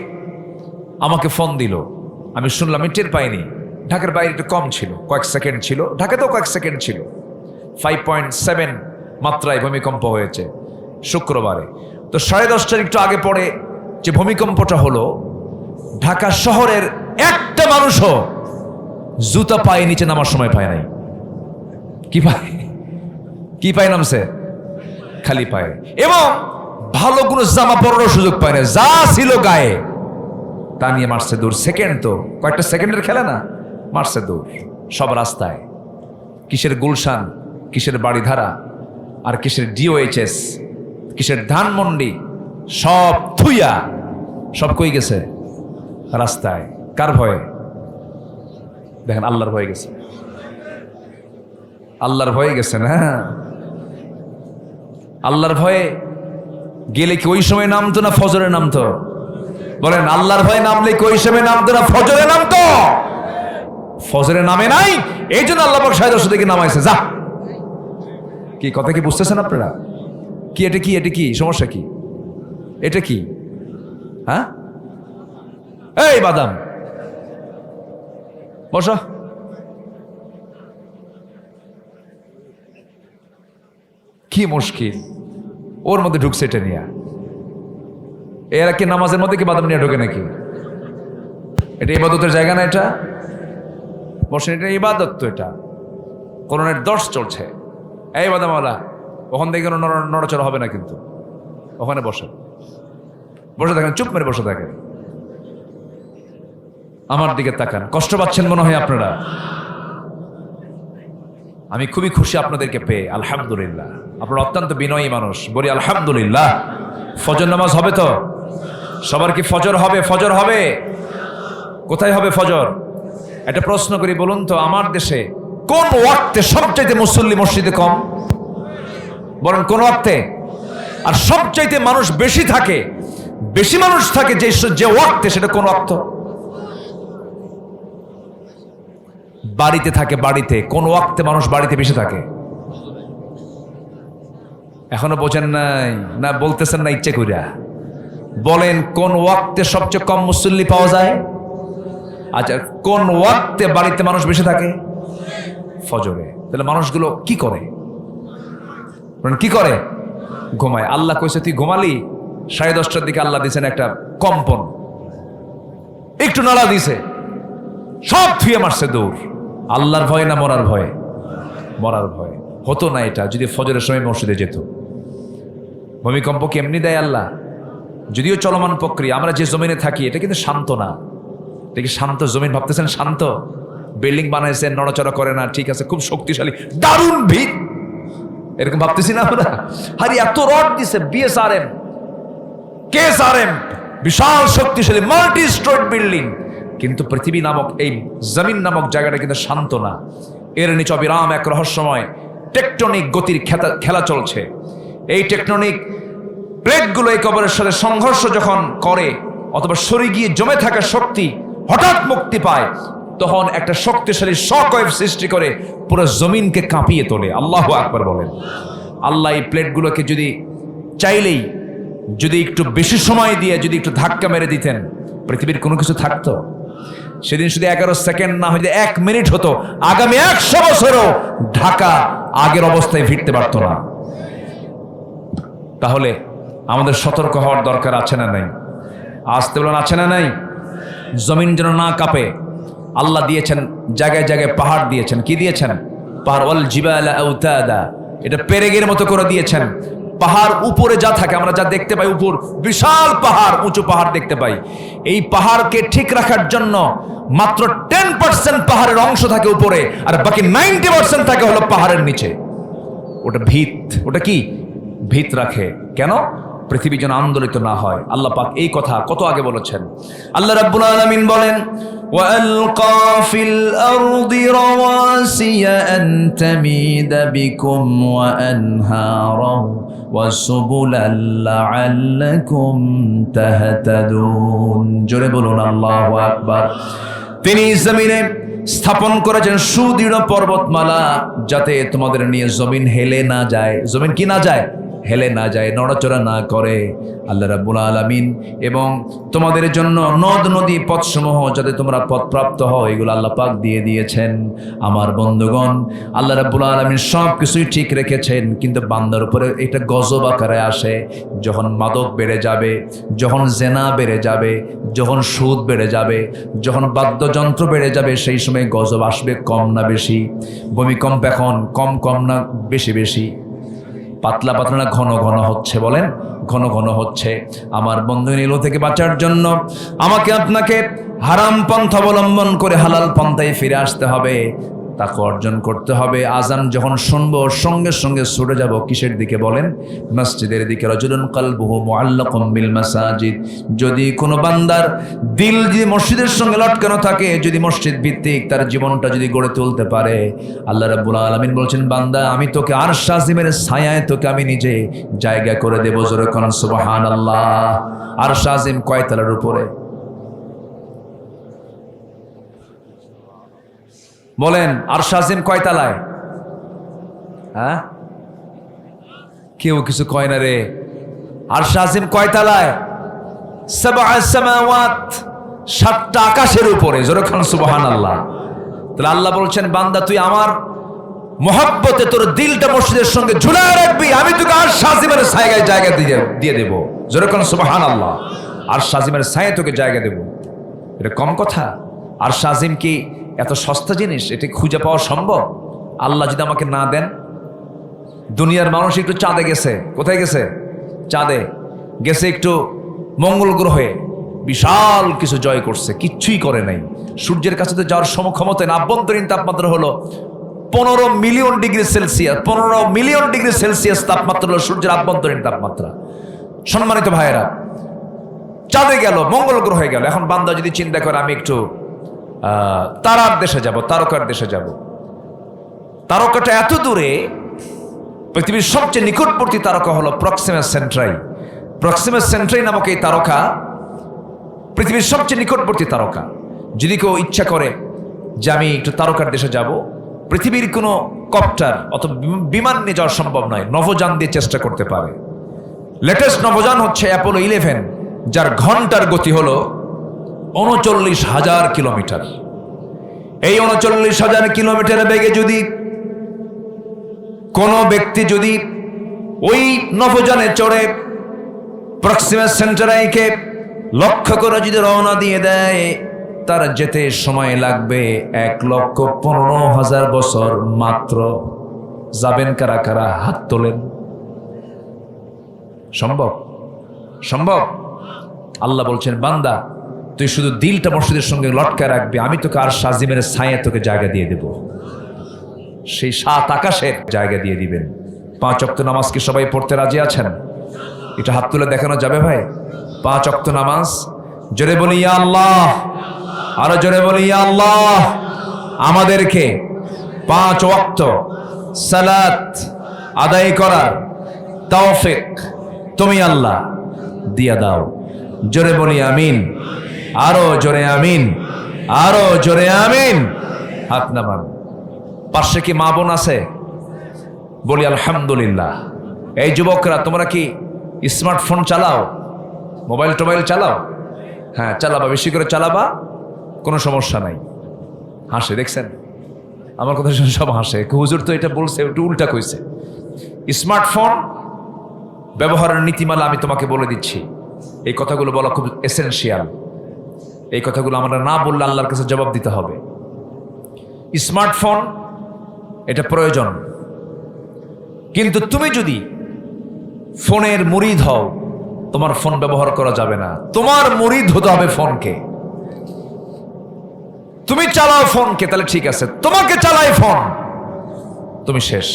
আমাকে ফোন দিল, আমি শুনলাম, আমি টের পাইনি। ঢাকার বাইরে একটু কম ছিল, কয়েক সেকেন্ড ছিল, ঢাকাতেও কয়েক সেকেন্ড ছিল। 5.7 মাত্রায় ভূমিকম্প হয়েছে শুক্রবারে। তো 10:30টার একটু আগে পরে যে ভূমিকম্পটা হলো, ঢাকা শহরের একটা মানুষও জুতা পায়ে নিচে নামার সময় পায় নাই। কি পায় নামছে? খালি পায়ে, এবং ভালো কোনো জামা পরারও সুযোগ পায় না। যা ছিল গায়ে তা নিয়ে মারছে দূর। সেকেন্ড তো কয়েকটা সেকেন্ডের খেলা না, মারছে দূর। সব রাস্তায়, কিসের গুলশান, কিসের বাড়িধারা, আর কিসের DOHS, কিসের ধানমন্ডি, সব থুইয়া সব কই গেছে রাস্তায়। কার ভয়ে? দেখেন, আল্লাহর ভয়ে গেছে, আল্লাহর ভয়ে গেছে না। আল্লাহর ভয়ে গেলে কি ওই সময় নামতো না ফজরে নামতো? বলেন, আল্লাহর ভয়ে নামলে কি ওই সময় নামতো না ফজরে নামতো? ফজরে নামে নাই, এই জন্য আল্লাহ পাক 10:30 থেকে নামাইছে। যা, কি কথা কি বুঝতেছেন আপনারা? কি এটা, কি এটা, কি সমস্যা, কি এটা, কি? হ্যাঁ, এই বাদাম বসো। কি মুশকিল, ওর মধ্যে ঢুকছে এটা নিয়ে। এরা কি নামাজের মধ্যে কি বাদাম নিয়ে ঢোকে নাকি? এটা ইবাদতের জায়গা না, এটা বসেন, এটা ইবাদত তো। এটা কোরআনের দর্শ চলছে। এই বাদামওয়ালা, ওখান থেকে নড়াচড়া হবে না কিন্তু। ওখানে বসে দেখেন, চুপ মেরে বসে দেখেন, আমার দিকে তাকান। কষ্ট পাচ্ছেন মনে হয় আপনারা। আমি খুবই খুশি আপনাদেরকে পেয়ে, আলহামদুলিল্লাহ। আপনারা অত্যন্ত বিনয়ী মানুষ, বলি আলহামদুলিল্লাহ। ফজর নামাজ হবে তো? সবার কি ফজর হবে? ফজর হবে কোথায় হবে ফজর? একটা প্রশ্ন করি, বলুন তো, আমার দেশে কোন ওয়াক্তে সবচাইতে মুসল্লি মসজিদে কম? বলেন, কোন ওয়াক্তে? আর সবচাইতে মানুষ বেশি থাকে, বেশি মানুষ থাকে যে ওয়াক্তে, সেটা কোন ওয়াক্ত? বাড়িতে থাকে। বাড়িতে কোন ওয়াক্তে মানুষ বাড়িতে বেশি থাকে? এখনো বোঝেন নাই না? বলতেছেন না ইচ্ছে কইরা? বলেন, কোন ওয়াক্তে সবচেয়ে কম মুসল্লি পাওয়া যায়? আচ্ছা, কোন ওয়াক্তে বাড়িতে মানুষ বেশি থাকে? ফজরে। তাহলে মানুষগুলো কি করে? কি করে? ঘুমায়। আল্লাহ কইছে, তুই ঘুমালি। 10:30টার দিকে আল্লাহ দিয়েছেন একটা কম্পন, একটু নাড়া দিছে, সব থুয়ে মারছে দৌড়। আল্লাহর ভয় না মরার ভয়? মরার ভয়। হতো না এটা যদি ফজরের সময় মসজিদে যেত। ভূমিকম্প কি এমনি দেয় আল্লাহ? যদিও চলমান প্রক্রিয়া। আমরা যে জমিনে থাকি এটা কিন্তু শান্ত না। এটা কি শান্ত জমিন ভাবতেছেন? শান্ত বিল্ডিং বানাইছেন, নড়াচড়া করে না, ঠিক আছে, খুব শক্তিশালী, দারুণ ভিত, এরকম ভাবতেছি না আমরা? আরে এত রড দিছে, BSRM, KSRM, বিশাল শক্তিশালী মাল্টি স্টোরেড বিল্ডিং, কিন্তু পৃথিবী নামক এই জমিন নামক জায়গাটা কিন্তু শান্ত না। এর নিচে অবিরাম এক রহস্যময় টেকটনিক গতির খেলা চলছে। এই টেকটনিক প্লেটগুলো এই কবরের সাথে সংঘর্ষ যখন করে, অথবা সরে গিয়ে জমে থাকা শক্তি হঠাৎ মুক্তি পায়, তখন একটা শক্তিশালী শকওয়েভ সৃষ্টি করে পুরো জমিনকে কাঁপিয়ে তোলে। আল্লাহু আকবার বলেন। আল্লাহ এই প্লেটগুলোকে যদি চাইলেই, যদি একটু বেশি সময় দিয়ে যদি একটু ধাক্কা মেরে দিতেন, পৃথিবীর কোনো কিছু থাকতো? সেদিন শুধু 11 সেকেন্ড না, হয়তো 1 মিনিট হতো, আগামী 100 বছরও ঢাকা আগের অবস্থায় ফিরতে পারত না। তাহলে আমাদের সতর্ক হওয়ার দরকার আছে না নাই? আসতে বলেন, আছে না নাই? জমিন যেন না কাঁপে। আল্লাহ দিয়েছেন জায়গায় জায়গায় পাহাড় দিয়েছেন। কি দিয়েছেন? পাহাড়, ওয়াল জিবালা আওতাদা, এটা পেরেগের মতো করে দিয়েছেন। পাহাড় উপরে যা থাকে, আমরা যা দেখতে পাই উপর বিশাল পাহাড়, উঁচু পাহাড় দেখতে পাই, এই পাহাড়কে ঠিক রাখার জন্য মাত্র 10% পাহাড়ের অংশ থাকে উপরে, আর বাকি 90% থাকে হলো পাহাড়ের নিচে। ওটা ভিত, ওটা কি ভিত রাখে কেন? পৃথিবী যেন আন্দোলিত না হয়। আল্লাহ পাক এই কথা কত আগে বলেছেন। আল্লাহ রাব্বুল আলামিন বলেন, وَأَلْقَى فِي الْأَرْضِ رَوَاسِيَ أَن تَمِيدَ بِكُمْ وَأَنْهَارًا وَسُبُلًا لَعَلَّكُمْ تَهْتَدُونَ। জোরে বলুন আল্লাহু আকবার। তিনি জমিনে স্থাপন করেছেন সুদৃঢ় পর্বতমালা, যাতে তোমাদের নিয়ে জমিন হেলে না যায়। জমিন কি না যায়? হেলে না যায়, নড়াচড়া না করে। আল্লাহ রাব্বুল আলামিন এবং তোমাদের জন্য নদ নদী পথসমূহ যাতে তোমরা পথপ্রাপ্ত হও, এগুলো আল্লাহ পাক দিয়ে দিয়েছেন। আমার বন্ধুগণ, আল্লাহ রাব্বুল আলামিন সব কিছুই ঠিক রেখেছেন, কিন্তু বান্দার উপরে এটা গজব আকারে আসে। যখন মাদক বেড়ে যাবে, যখন জেনা বেড়ে যাবে, যখন সুদ বেড়ে যাবে, যখন বাদ্যযন্ত্র বেড়ে যাবে, সেই সময় গজব আসবে। কম না বেশি? ভূমিকম্প এখন কম কম না বেশি বেশি? পাতলা পাতলা না ঘন ঘন হচ্ছে? বলেন, ঘন ঘন হচ্ছে। আমার বন্ধু, এলো থেকে বাঁচার জন্য আমাকে আপনাকে হারাম পন্থা অবলম্বন করে হালাল পন্থায় ফিরে আসতে হবে, তাকে অর্জন করতে হবে। আজান যখন শুনবো সঙ্গে সঙ্গে ছুটে যাব কিসের দিকে? বলেন, মসজিদের দিকে। রাজুলুন কলবুহু মুআল্লাকুম বিল মাসাজিদ। যদি কোনো বান্দার দিল যদি মসজিদের সঙ্গে লটকানো থাকে, যদি মসজিদ ভিত্তিক তার জীবনটা যদি গড়ে তুলতে পারে, আল্লাহ রাব্বুল আলামিন বলছেন, বান্দা আমি তোকে আরশ আজিমের ছায়ায় তোকে আমি নিজে জায়গা করে দেব। জোরে কোন সুবহানাল্লাহ। আরশ আজিম কয় তলার উপরে? বলেন, আরশ আজিম কয় তলায়? হ্যাঁ, কেউ কিছু কয় না রে। আরশ আজিম কয় তলায়? সাবআ সামাওয়াত, 7টা আকাশের উপরে। জোরে কোন সুবহানাল্লাহ। তাহলে আল্লাহ বলছেন, বান্দা তুই আমার মহব্বতে তোর দিলটা মসজিদের সঙ্গে ঝুলায় রাখবি, আমি তোকে আরশ আজিমের ছায়ায় জায়গা দিয়ে দেব। জোরে কোন সুবহানাল্লাহ। আরশ আজিমের ছায়ায় তোকে জায়গা দেব। এটা কম কথা? আরশ আজিম কি এত সস্তা জিনিস? এটি খুঁজে পাওয়া সম্ভব? আল্লাহ যদি আমাকে না দেন? দুনিয়ার মানুষ একটু চাঁদে গেছে। কোথায় গেছে? চাঁদে গেছে, একটু মঙ্গল গ্রহে বিশাল কিছু জয় করছে, কিচ্ছুই করে নাই। সূর্যের কাছে তো যাওয়ার সমক্ষমতা না। আভ্যন্তরীণ তাপমাত্রা হলো 15 million degree Celsius. 15 million degree Celsius তাপমাত্রা হলো সূর্যের আভ্যন্তরীণ তাপমাত্রা। সম্মানিত ভাইয়েরা, চাঁদে গেল, মঙ্গল গ্রহে গেল। এখন বান্দা যদি চিন্তা করে আমি একটু তারার দেশে যাব, তারকার দেশে যাব। তারকাটা এত দূরে, পৃথিবীর সবচেয়ে নিকটবর্তী তারকা হলো প্রক্সিমা সেন্ট্রাই। প্রক্সিমা সেন্ট্রাই নামক এই তারকা পৃথিবীর সবচেয়ে নিকটবর্তী তারকা। যদি কেউ ইচ্ছা করে যে আমি একটু তারকার দেশে যাব, পৃথিবীর কোনো কপ্টার অথবা বিমান নিয়ে যাওয়া সম্ভব নয়, নভোযান দিয়ে চেষ্টা করতে পারে। লেটেস্ট নভোযান হচ্ছে অ্যাপোলো 11, যার ঘন্টার গতি হলো 39,000 কিলোমিটার। এই 39,000 কিলোমিটার বেগে যদি কোনো ব্যক্তি যদি ওই নভোযানে চড়ে প্রক্সিমা সেন্টারাইকে লক্ষ্য করে যদি রওনা দিয়ে দেয়, তার যেতে সময় লাগবে 1,15,000 বছর মাত্র। যাবেন কারা কারা? হাত তোলেন। সম্ভব? সম্ভব? আল্লাহ বলছেন, বান্দা তুই শুধু দিলটা মসজিদের সঙ্গে লটকায় রাখবি, আমি তোকে আরশ আজিমের ছায়ায় তোকে জায়গা দিয়ে দেব। সেই 7 আকাশের জায়গা দিয়ে দিবেন। 5 ওয়াক্ত নামাজ কি সবাই পড়তে রাজি আছেন? এটা হাত তুলে দেখানো যাবে ভাই? 5 ওয়াক্ত নামাজ। জোরে বলি ইয়া আল্লাহ, আরো জোরে বলি ইয়া আল্লাহ। আমাদেরকে 5 ওয়াক্ত সালাত আদায় করার তৌফিক তুমি আল্লাহ দিয়া দাও। জোরে বলি আমিন, আরো জোরে আমিন, আরো জোরে আমিন। হাত নামান। পাশে কি মা বোন আছে? বলি আলহামদুলিল্লাহ। এই যুবকরা, তোমরা কি স্মার্টফোন চালাও? মোবাইল টোবাইল চালাও? হ্যাঁ, চালাবা, বেশি করে চালাবা, কোনো সমস্যা নাই। হাসে, দেখছেন আমার কথা শুনে সব হাসে। হুজুর তো এটা বলছে, একটু উল্টা কইছে। স্মার্টফোন ব্যবহারের নীতিমালা আমি তোমাকে বলে দিচ্ছি। এই কথাগুলো বলা খুব এসেনশিয়াল। এই কথাগুলো আমরা না বললে আল্লাহর কাছে জবাব দিতে হবে। স্মার্টফোন এটা প্রয়োজন। কিন্তু তুমি যদি ফোনের মুরিদ হও, তোমার ফোন ব্যবহার করা যাবে না। তোমার মুরিদ হতে হবে ফোনকে। তুমি চালাও ফোনকে, তাহলে ঠিক আছে। তোমাকে চালাই ফোন, তুমি শেষ।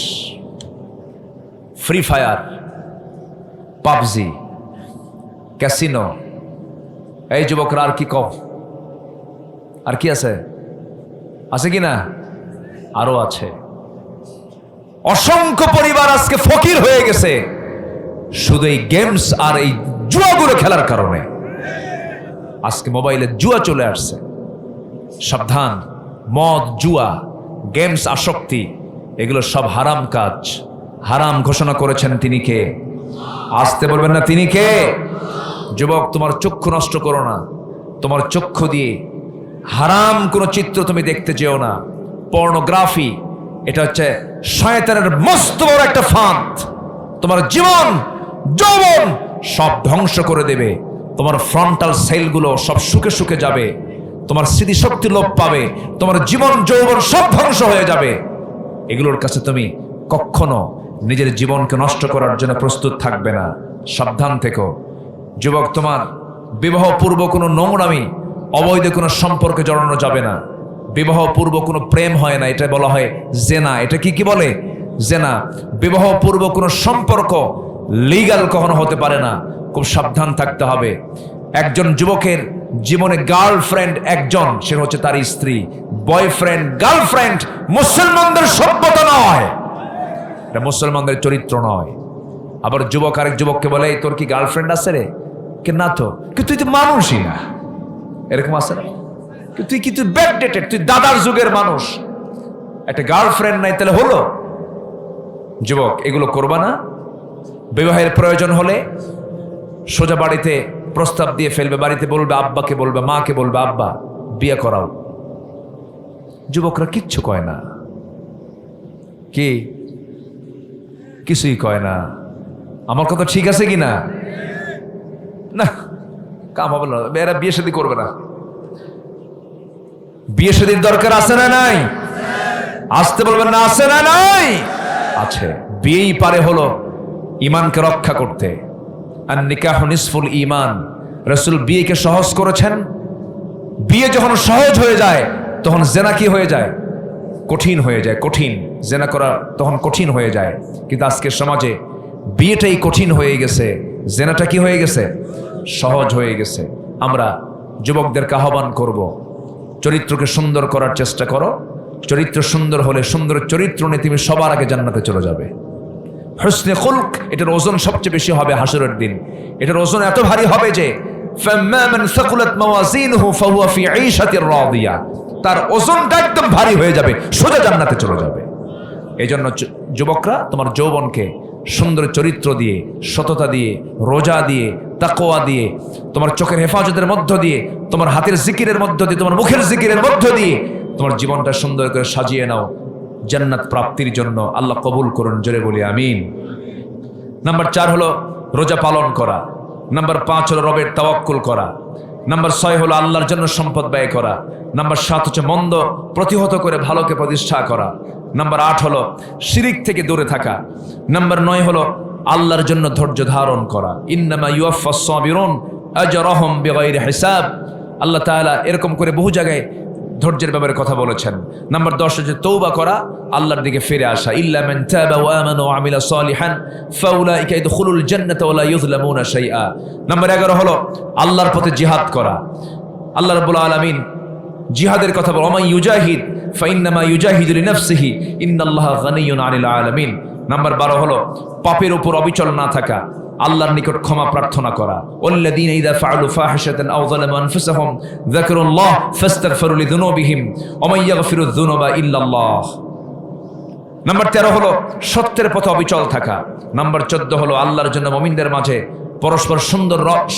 ফ্রি ফায়ার, পাবজি, ক্যাসিনো, এই যুবকরা আর কি কম? আর কি আছে? আছে কি না? আরো আছে। অসংখ্য পরিবার আজকে ফকির হয়ে গেছে শুধু এই গেমস আর এই জুয়াগুলো খেলার কারণে। আজকে মোবাইলে জুয়া চলে আসছে। সাবধান, মদ, জুয়া, গেমস, আসক্তি, এগুলো সব হারাম কাজ। হারাম ঘোষণা করেছেন তিনি কে? আসতে বলবেন না তিনি কে? যুবক, তোমার চক্ষু নষ্ট করো না। তোমার চক্ষু দিয়ে হারাম কোনো চিত্র তুমি দেখতে যেও না। পর্নোগ্রাফি, এটা হচ্ছে শয়তানের মস্ত বড় একটা ফাঁদ। তোমার জীবন যৌবন সব ধ্বংস করে দেবে। তোমার ফ্রন্টাল সেলগুলো সব শুকে শুকে যাবে। তোমার স্মৃতিশক্তি লোপ পাবে। তোমার জীবন যৌবন সব ধ্বংস হয়ে যাবে। এগুলোর কাছে তুমি কখনো নিজের জীবনকে নষ্ট করার জন্য প্রস্তুত থাকবে না। সাবধান থেকো যুবক। তোমার বিবাহ পূর্ব কোনো নোংরামি, অবৈধ কোনো সম্পর্কে জড়ানো যাবে না। বিবাহ পূর্ব কোনো প্রেম হয় না, এটা বলা হয় জেনা। এটা কি বলে? জেনা। বিবাহ পূর্ব কোনো সম্পর্ক লিগ্যাল কখনো হতে পারে না। খুব সাবধান থাকতে হবে। একজন যুবকের জীবনে গার্লফ্রেন্ড একজন, সে হচ্ছে তার স্ত্রী। বয়ফ্রেন্ড, গার্লফ্রেন্ড মুসলমানদের সভ্যতা নয়, এটা মুসলমানদের চরিত্র নয়। আবার যুবক আরেক যুবককে বলে, তোর কি গার্লফ্রেন্ড আছে রে? কে না তো। কিন্তু তুই তো মানুষই না, এরকম আছে না? তুই কি তুই ব্যাকডেটেড, তুই দাদার যুগের মানুষ, একটা গার্লফ্রেন্ড নাই, তাহলে হলো? যুবক, এগুলো করবা না। বিবাহের প্রয়োজন হলে সোজা বাড়িতে প্রস্তাব দিয়ে ফেলবে। বাড়িতে বলবে, আব্বাকে বলবে, মাকে বলবে, আব্বা বিয়ে করাও। যুবকরা কিচ্ছু কয় না। কি? কিছুই কয় না। আমার কথা ঠিক আছে কি না? না, কাম হবে না, এরা বিয়ে শাদী করবে না। বিয়ে শাদীর দরকার আছে না নাই? আসতে বলবেন না, আছে না নাই? আছে। বিয়েই পারে হলো ইমানকে রক্ষা করতে। আর নিকাহ নিসফুল ইমান। রাসূল বিয়েকে সহজ করেছেন। বিয়ে যখন সহজ হয়ে যায় তখন জেনা কি হয়ে যায়? কঠিন হয়ে যায়। কঠিন জেনা করা তখন কঠিন হয়ে যায়। কিন্তু আজকের সমাজে বিয়েটাই কঠিন হয়ে গেছে, জেনাটা কি হয়ে গেছে? সহজ হয়ে গেছে। আমরা যুবকদেরকে আহ্বান করব, চরিত্রকে সুন্দর করার চেষ্টা করো। চরিত্র সুন্দর হলে, সুন্দর চরিত্র নিয়ে তুমি সবার আগে জান্নাতে চলে যাবে। হুসনে খুলক, এটার ওজন সবচেয়ে বেশি হবে হাসরের দিন। এটার ওজন এত ভারী হবে যে ফাম্মা মান সাকুলাত মাওয়াজিনুহু ফাহুয়া ফি ঈশাতির রাদিয়া, তার ওজনটা একদম ভারী হয়ে যাবে, সোজা জান্নাতে চলে যাবে। এজন্য যুবকরা, তোমার যৌবনকে সুন্দর চরিত্র দিয়ে, সততা দিয়ে, রোজা দিয়ে, তাকওয়া দিয়ে, তোমার চোখের হেফাজতের মধ্য দিয়ে, তোমার হাতের জিকিরের মধ্য দিয়ে, তোমার মুখের জিকিরের মধ্য দিয়ে তোমার জীবনটা সুন্দর করে সাজিয়ে নাও জান্নাত প্রাপ্তির জন্য। আল্লাহ কবুল করুন, জোরে বলি আমিন। নাম্বার 4 হলো রোজা পালন করা। নাম্বার 5 হলো রবের তাওয়াক্কুল করা। নাম্বার 6 হলো আল্লাহর জন্য সম্পদ ব্যয় করা। নাম্বার 7 হচ্ছে মন্দ প্রতিহত করে ভালোকে প্রতিষ্ঠা করা। নাম্বার 8 হলো শিরিক থেকে দূরে থাকা। নাম্বার 9 হলো আল্লাহর জন্য ধৈর্য ধারণ করা। ইন্নামা ইউয়াফাস সাবিরুন আজরাহুম বিগাইরি হিসাব। আল্লাহ তাআলা এরকম করে বহু জায়গায় ধৈর্যের ব্যাপারে কথা বলেছেন। নাম্বার 10 হচ্ছে তওবা করা, আল্লাহর দিকে ফিরে আসা। ইল্লা মান তাবা ওয়া আমানা ওয়া আমিলা সালিহান ফাউলাইকা ইয়াদখুলুল জান্নাতা ওয়া লা ইউযলামুনা শাইআ। নাম্বার 11 হলো আল্লাহর পথে জিহাদ করা। আল্লাহ রাব্বুল আলামিন জিহাদের কথা বলেন, ওয়া মান ইউজাহিদ ফাইন্নামা ইউজাহিদু লিনাফসিহি ইন্নাল্লাহা গানিয়্যুন আনিল আলামিন। নাম্বার 12 হলো পাপের উপর অবিচল না থাকা, আল্লাহর নিকট ক্ষমা প্রার্থনা করা। ওয়াল্লাযীনা ইযা ফাআলু ফাহিশাতান আও যালামু আনফুসাহুম যাকারুল্লাহ ফাস্তাগফিরু লিযুনুবিহিম ওয়া মান ইয়াগফিরুয যুনুবা ইল্লাল্লাহ। নাম্বার 13 হলো সত্যের পথে অবিচল থাকা। নাম্বার 14 হলো আল্লাহর জন্য মুমিনদের মাঝে পরস্পর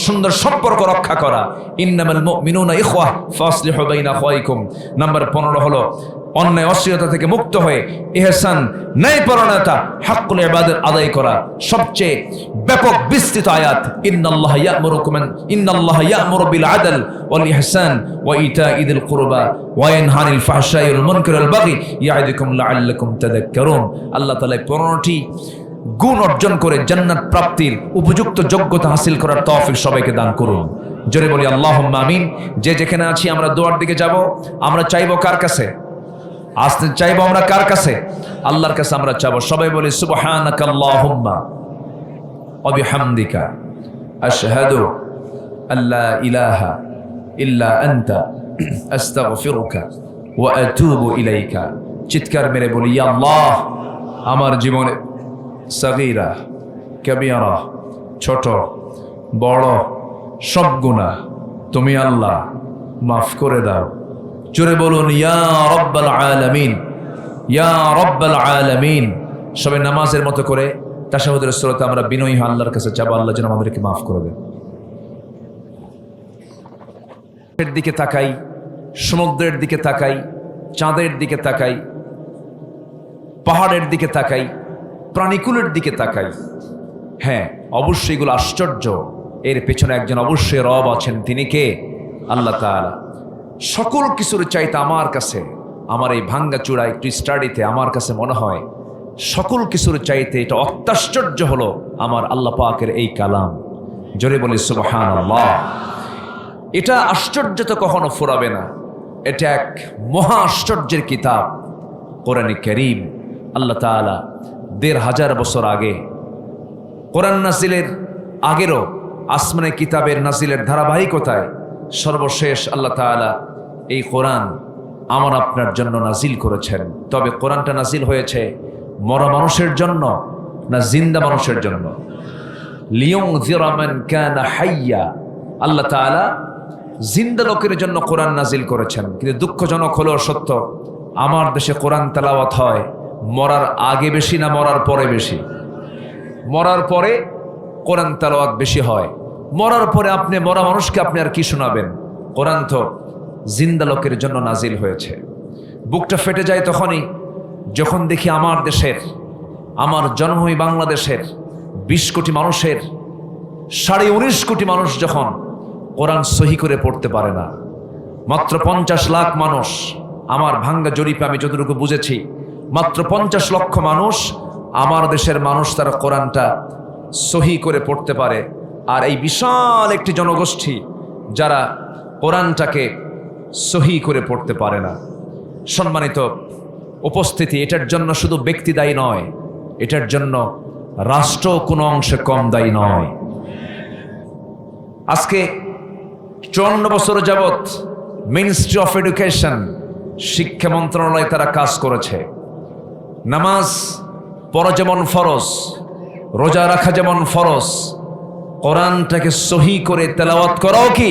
সুন্দর সম্পর্ক রক্ষা করা। ইন্নামাল মুমিনুনা ইখওয়া ফাসলিহু বাইনা আখওয়াইকুম। নাম্বার 15 হলো অন্যায় অশ্লীলতা থেকে মুক্ত হয়ে ইহসান ন্যায়পরায়ণতা হাক্কুল ইবাদের আদায় করা। সবচেয়ে ব্যাপক বিস্তৃত আয়াত ইন্নাল্লাহা ইয়া'মুরু বিল আদল ওয়াল ইহসান ওয়া ইতাইযিল কুরবা ওয়া ইয়ানহা আনিল ফাহশাই ওয়াল মুনকারি ওয়াল বাগি ইয়া'iদুকুম লাআল্লাকুম তাযাক্কারুন। আল্লাহ তাআলা 15টি গুণ অর্জন করে জান্নাত প্রাপ্তির উপযুক্ত যোগ্যতা হাসিল করার তৌফিক সবাইকে দান করুন। জোরে বলি আল্লাহুম্মা আমিন। যে যেখানে আছি আমরা দোয়ার দিকে যাব। আমরা চাইবো কার কাছে? আসতে চাইবো আমরা কার কাছে? আল্লাহর কাছে আমরা চাইবো। সবাই বলি সুবহানাকা আল্লাহুম্মা ওয়া বিহামদিকা আশহাদু আল্লা ইলাহা ইল্লা আনতা আস্তাগফিরুকা ওয়া আতুবু ইলাইকা। চিৎকার মেরে বলি ইয়া আল্লাহ, আমার জীবনে সাগীরা কাবীরা ছোট বড় সব গুনাহ তুমি আল্লাহ মাফ করে দাও। জোরে বলুন ইয়া রাব্বাল আলামিন, ইয়া রাব্বাল আলামিন। সবাই নামাজের মতো করে তাশাহুদের সূরাতে আমরা বিনয়ী হয়ে আল্লাহর কাছে চাইবো আল্লাহ যেন আমাদেরকে মাফ করে দেন। এর দিকে তাকাই, সমুদ্রের দিকে তাকাই, চাঁদের দিকে তাকাই, পাহাড়ের দিকে তাকাই, প্রাণীকুলের দিকে তাকাই। হ্যাঁ, অবশ্যই এগুলো আশ্চর্য। এর পেছনে একজন অবশ্যই রব আছেন। তিনি কে? আল্লাহ তাআলা। সকল কিছুর চাইতে আমার কাছে, আমার এই ভাঙ্গা চূড়া একটু স্টাডিতে আমার কাছে মনে হয় সকল কিছুর চাইতে এটা অত্যাশ্চর্য হলো আমার আল্লাহ পাকের এই কালাম। জোরে বলি সুবহানাল্লাহ। এটা আশ্চর্য তো কখনো ফুরাবে না। এটা এক মহা আশ্চর্যের কিতাব কোরআনে কারীম। আল্লাহ তাআলা ১৫০০ বছর আগে কোরআন নাজিলের আগেরও আসমানে কিতাবের নাজিলের ধারাবাহিকতায় সর্বশেষ আল্লাহ তাআলা এই কোরআন আমার আপনার জন্য নাজিল করেছেন। তবে কোরআনটা নাজিল হয়েছে মরা মানুষের জন্য না জিন্দা মানুষের জন্য? লিয়ুনযিরা মান কানা হাইয়া। আল্লাহ তাআলা জিন্দা লোকের জন্য কোরআন নাজিল করেছেন। কিন্তু দুঃখজনক হলো সত্য, আমার দেশে কোরআন তেলাওয়াত হয় মরার আগে বেশি না মরার পরে বেশি? মরার পরে কোরআন তেলাওয়াত বেশি হয়। মরার পরে আপনি মরা মানুষকে আপনি আর কি শোনাবেন? কোরআন তো জিন্দা লোকের জন্য নাজিল হয়েছে। বুকটা ফেটে যায় তখনই যখন দেখি আমার দেশের, আমার জন্মভূমি বাংলাদেশের ২০ কোটি মানুষের ১৯.৫ কোটি মানুষ যখন কোরআন সহি করে পড়তে পারে না। মাত্র ৫০ লাখ মানুষ, আমার ভাঙ্গা জরিপে আমি যতটুকু বুঝেছি মাত্র ৫০ লক্ষ মানুষ আমার দেশের মানুষ তারা কোরআনটা সহি করে পড়তে পারে। আর এই বিশাল একটি জনগোষ্ঠী যারা কোরআনটাকে সহি করে পড়তে পারে না। সম্মানিত উপস্থিতি, এটার জন্য শুধু ব্যক্তি দায়ী নয়, এটার জন্য রাষ্ট্র কোনো অংশে কম দায়ী নয়। আজকে ৫৪ বছর যাবৎ মিনিস্ট্রি অফ এডুকেশন, শিক্ষা মন্ত্রণালয় তারা কাজ করেছে। নামাজ পড়া যেমন ফরজ, রোজা রাখা যেমন ফরজ, কোরআনটাকে সহি করে তেলাওয়াত করাও কি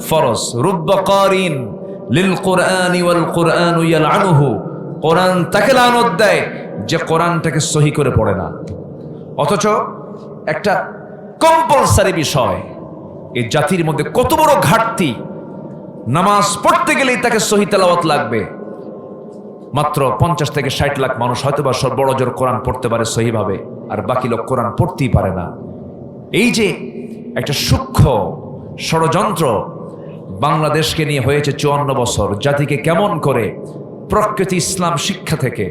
ফরজ। রুব্বা কারিন লিল কুরআনি ওয়াল কুরআনু ইয়ালআনুহু। কোরআন তাকে লানত দেয় যে কোরআনটাকে সহি করে পড়ে না। অথচ একটা কম্পালসারি বিষয়, এই জাতির মধ্যে কত বড় ঘাটতি। নামাজ পড়তে গেলেই তাকে সহি তেলাওয়াত লাগবে। মাত্র ৫০ থেকে ৬০ লাখ মানুষ হয়তোবা বড় জোর কোরআন পড়তে পারে সহিভাবে, আর বাকি লোক কোরআন পড়তেই পারে না। এই যে একটা সূক্ষ্ম ষড়যন্ত্র বাংলাদেশকে নিয়ে হয়েছে ৫৪ বছর, জাতিকে কেমন করে প্রকৃতি ইসলাম শিক্ষা থেকে,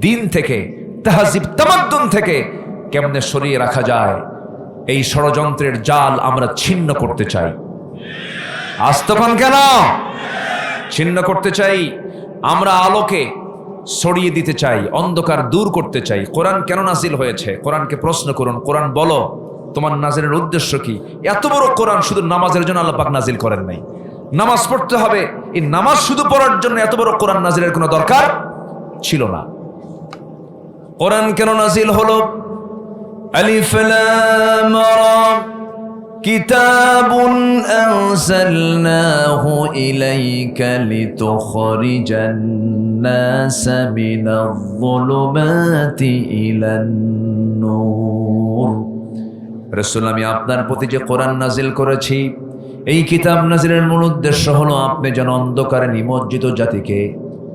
দিন থেকে, তাহজিব তামাদ্দুন থেকে কেমনে সরিয়ে রাখা যায়, এই ষড়যন্ত্রের জাল আমরা ছিন্ন করতে চাই। আজ তখন কেন ছিন্ন করতে চাই? আমরা আলোকে ছড়িয়ে দিতে চাই, অন্ধকার দূর করতে চাই। কোরআন কেন নাজিল হয়েছে? কোরআনকে প্রশ্ন করুন, কোরআন বলো তোমার নাজিলের উদ্দেশ্য কি? এত বড় কোরআন শুধু নামাজের জন্য আল্লাহ পাক নাজিল করেন নাই। নামাজ পড়তে হবে, এই নামাজ শুধু পড়ার জন্য এত বড় কোরআন নাজিলের কোনো দরকার ছিল না। কোরআন কেন নাজিল হলো? আলিফ লাম রা কিতাবুন আনজালনাহু ইলাইকা লিতুখরিজান নাসা মিনায-যুলুমাতি ইলান-নূর রাসূল আমি আপনার প্রতি যে কোরআন নাজিল করেছি, এই কিতাব নাজিলের মূল উদ্দেশ্য হলো আপনি যেন অন্ধকারে নিমজ্জিত জাতিকে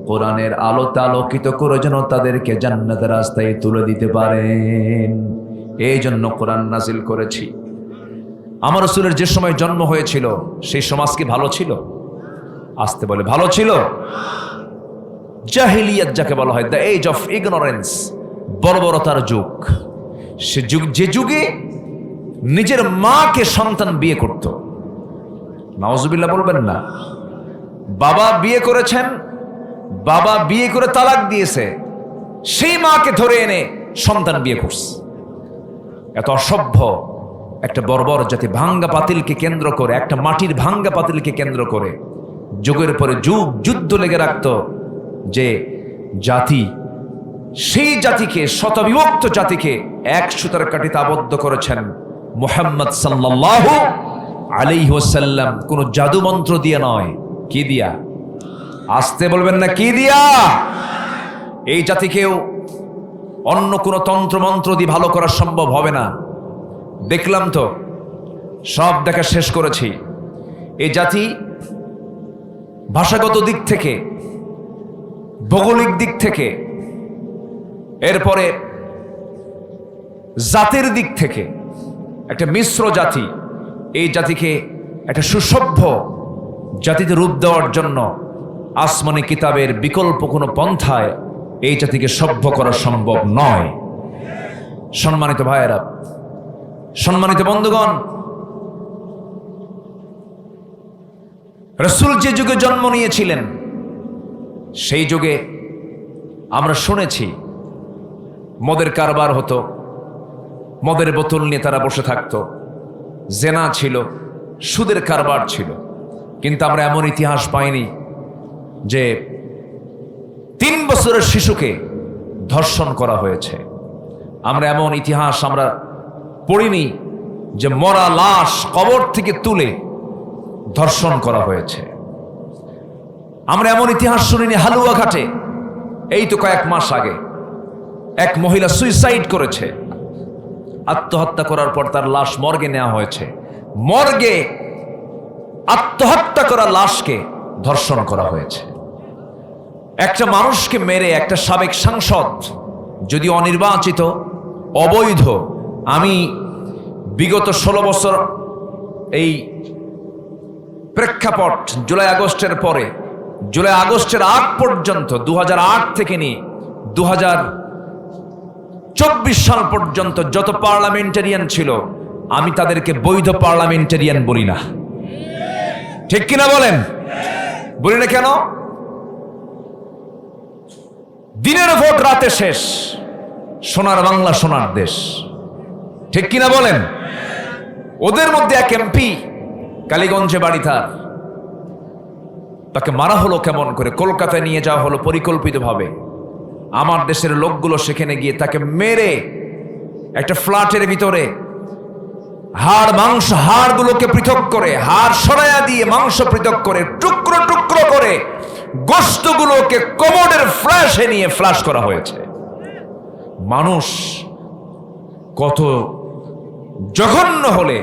কোরআনের আলোতে আলোকিত করে যেন তাদেরকে জান্নাতের রাস্তায় তুলে দিতে পারেন। এই জন্য কোরআন নাজিল করেছি। আমার রাসূলের যে সময় জন্ম হয়েছিল সেই সমাজ কি ভালো ছিল? আসতে বলে ভালো ছিল? জাহিলিয়াত যাকে বলা হয়, দ্য এজ অফ ইগনোরেন্স, বর্বরতার যুগ। সে যুগ, যে যুগে নিজের মাকে সন্তান বিয়ে করত। নাউজুবিল্লাহ বলবেন না। বাবা বিয়ে করেছেন, বাবা বিয়ে করে তালাক দিয়েছে, সেই মাকে ধরে এনে সন্তান বিয়ে করছে। এত অসভ্য একটা বর্বর জাতি, ভাঙ্গা পাতিলকে কেন্দ্র করে, একটা মাটির ভাঙ্গা পাতিলকে কেন্দ্র করে যুগের পরে যুগ যুদ্ধ লেগে রাখত যে জাতি, সেই জাতিকে, শতবিভক্ত জাতিকে এক সুতার কাঠিতে আবদ্ধ করেছেন মুহাম্মদ সাল্লাল্লাহু আলাইহি ওয়াসাল্লাম। কোন জাদু মন্ত্র দিয়ে নয়। কি দিয়া? আসতে বলবেন না, কি দিয়া? এই জাতিকেও অন্য কোনো তন্ত্র মন্ত্র দিয়ে ভালো করা সম্ভব হবে না। দেখলাম তো, সব দেখা শেষ করেছি। এই জাতি ভাষাগত দিক থেকে, ভৌগোলিক দিক থেকে, এরপরে জাতের দিক থেকে একটা মিশ্র জাতি। এই জাতিকে একটা সুসভ্য জাতিতে রূপ দেওয়ার জন্য আসমানি কিতাবের বিকল্প কোনো পন্থায় এই জাতিকে সভ্য করা সম্ভব নয়। সম্মানিত ভাইয়েরা, সম্মানিত বন্ধুগণ, রাসূল যে যুগে জন্ম নিয়েছিলেন সেই যুগে আমরা শুনেছি মদের কারবার হতো, মদের বোতল নিয়ে তারা বসে থাকতো, জেনা ছিল, সুদের কারবার ছিল। কিন্তু আমরা এমন ইতিহাস পাইনি যে 3 বছরের শিশুকে ধর্ষণ করা হয়েছে। আমরা এমন ইতিহাস আমরা পড়িনি যে মরা লাশ কবর থেকে তুলে ধর্ষণ করা হয়েছে। আমরা এমন ইতিহাস শুনিনি হালুয়াঘাটে এই তো কয়েক মাস আগে এক মহিলা সুইসাইড করেছে, আত্মহত্যা করার পর তার লাশ মর্গে নেওয়া হয়েছে। মর্গে আত্মহত্যা করা লাশকে ধর্ষণ করা হয়েছে। একটা মানুষকে মেরে একটা সাবেক সাংসদ, যদি অনির্বাচিত, অবৈধ, আমি বিগত 16 বছর এই প্রেক্ষাপট জুলাই আগস্টের পরে, জুলাই আগস্টের আগ পর্যন্ত 2008 থেকে নিয়ে 2024 সাল পর্যন্ত যত পার্লামেন্টারিয়ান ছিল, আমি তাদেরকে বৈধ পার্লামেন্টারিয়ান বলি না। ঠিক কিনা বলেন? বলি না কেন? দিনের ভোট রাতে শেষ, সোনার বাংলা, সোনার দেশ। ঠিক কিনা বলেন? ওদের মধ্যে এক এমপি, কালীগঞ্জে বাড়ি তার, তাকে মারা হলো কেমন করে, কলকাতায় নিয়ে যাওয়া হলো পরিকল্পিতভাবে। আমার দেশের লোকগুলো সেখানে গিয়ে তাকে মেরে একটা ফ্ল্যাটের ভিতরে হাড় মাংস, হাড়গুলোকে পৃথক করে, হাড় সরাইয়া দিয়ে মাংস পৃথক করে, টুকরো টুকরো করে গোশতগুলোকে কমোডের ফ্ল্যাশে নিয়ে ফ্ল্যাশ করা হয়েছে। মানুষ কত জঘন্য হলে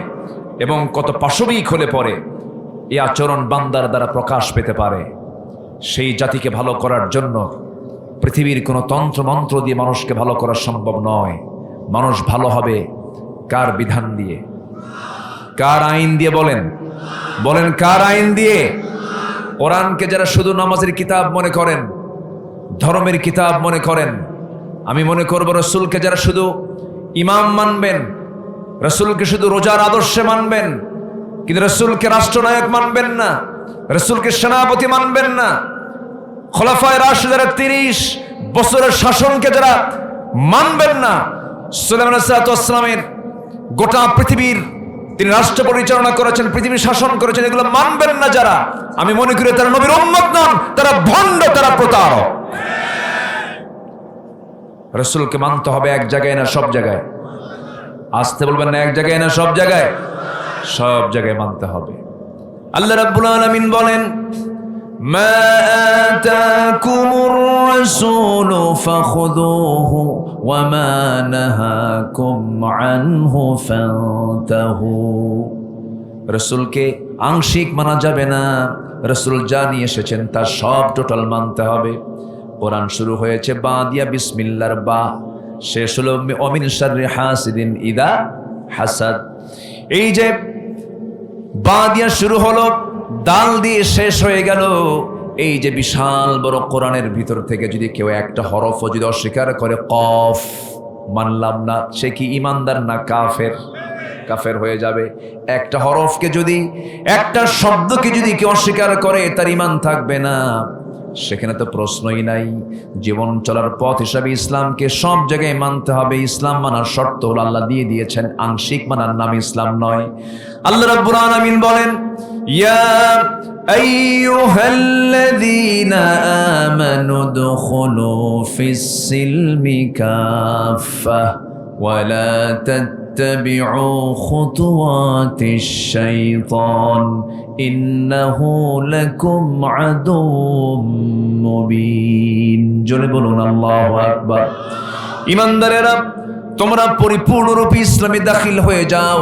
এবং কত পাশবিক হলে পরে এই আচরণ বান্দার দ্বারা প্রকাশ পেতে পারে। সেই জাতিকে ভালো করার জন্য পৃথিবীর কোনো তন্ত্র মন্ত্র দিয়ে মানুষকে ভালো করা সম্ভব নয়। মানুষ ভালো হবে কার বিধান দিয়ে? কার আইন দিয়ে? বলেন বলেন, কার আইন দিয়ে? কোরআনকে যারা শুধু নামাজের কিতাব মনে করেন, ধর্মের কিতাব মনে করেন, আমি মনে করব রাসূলকে যারা শুধু ইমাম মানবেন, রাসূলকে শুধু রোজার আদর্শে মানবেন, কিন্তু রাসূলকে রাষ্ট্রনায়ক মানবেন না, রাসূলকে সেনাপতি মানবেন না, খোলাফায়ে রাশিদের 30 বছরের শাসনকে যারা মানবেন না, সুলাইমান আলাইহিস সালামের গোটা পৃথিবীর তিনি রাষ্ট্র পরিচালনা করেছেন, পৃথিবী শাসন করেছেন, এগুলো মানবেন না যারা, আমি মনে করি তারা নবীর উম্মত নন, তারা ভণ্ড, তারা প্রতারক। রাসূলকে মানতে হবে এক জায়গায় না সব জায়গায়? আসতে বলবেন না, এক জায়গায় না সব জায়গায়? সব জায়গায় মানতে হবে। আল্লাহ রাব্বুল আলামিন বলেন, মা আতাকুমুর রাসূলু ফাখুযুহু ওয়া মা নাহাকুম আনহু ফান্তাহু। রাসূলকে আংশিক মানা যাবে না, রাসূল যা নিয়ে এসেছেন তার সব টোটাল মানতে হবে। কোরআন শুরু হয়েছে বা দিয়া বিসমিল্লাহর বা, শেষ হলো অমিন শাররি হাসিদিন ইদা হাসাদ। এই যে বা দিয়া শুরু হলো, দাল দিয়ে শেষ হয়ে গেল। এই যে বিশাল বড় কোরআনের ভিতর থেকে যদি কেউ একটা হরফও যদি অস্বীকার করে, কফ মানলাম না, সে কি ইমানদার না কাফের? কাফের হয়ে যাবে। একটা হরফকে যদি, একটা শব্দকে যদি কেউ অস্বীকার করে, তার ইমান থাকবে না। সেখানে তো প্রশ্নই নাই। জীবন চলার পথ হিসাবে ইসলামকে সব জায়গায় মানতে হবে। ইসলাম মানার শর্ত হলো আল্লাহ দিয়ে দিয়েছেন, আংশিক মানার নাম ইসলাম নয়। আল্লাহ রাব্বুল আলামিন বলেন, ইয়া আইয়ুহাল্লাযীনা আমানু দুখুলু ফিস-সিলমি কাফাহ ওয়া লা তাত্তাবিউ খুতুওয়াতিশ শাইতান ইন্নাহু লাকুম আদুউম মুবিন। জোরে বলুন আল্লাহু আকবার। ঈমানদারেরা, তোমরা পরিপূর্ণরূপে ইসলামে দাখিল হয়ে যাও।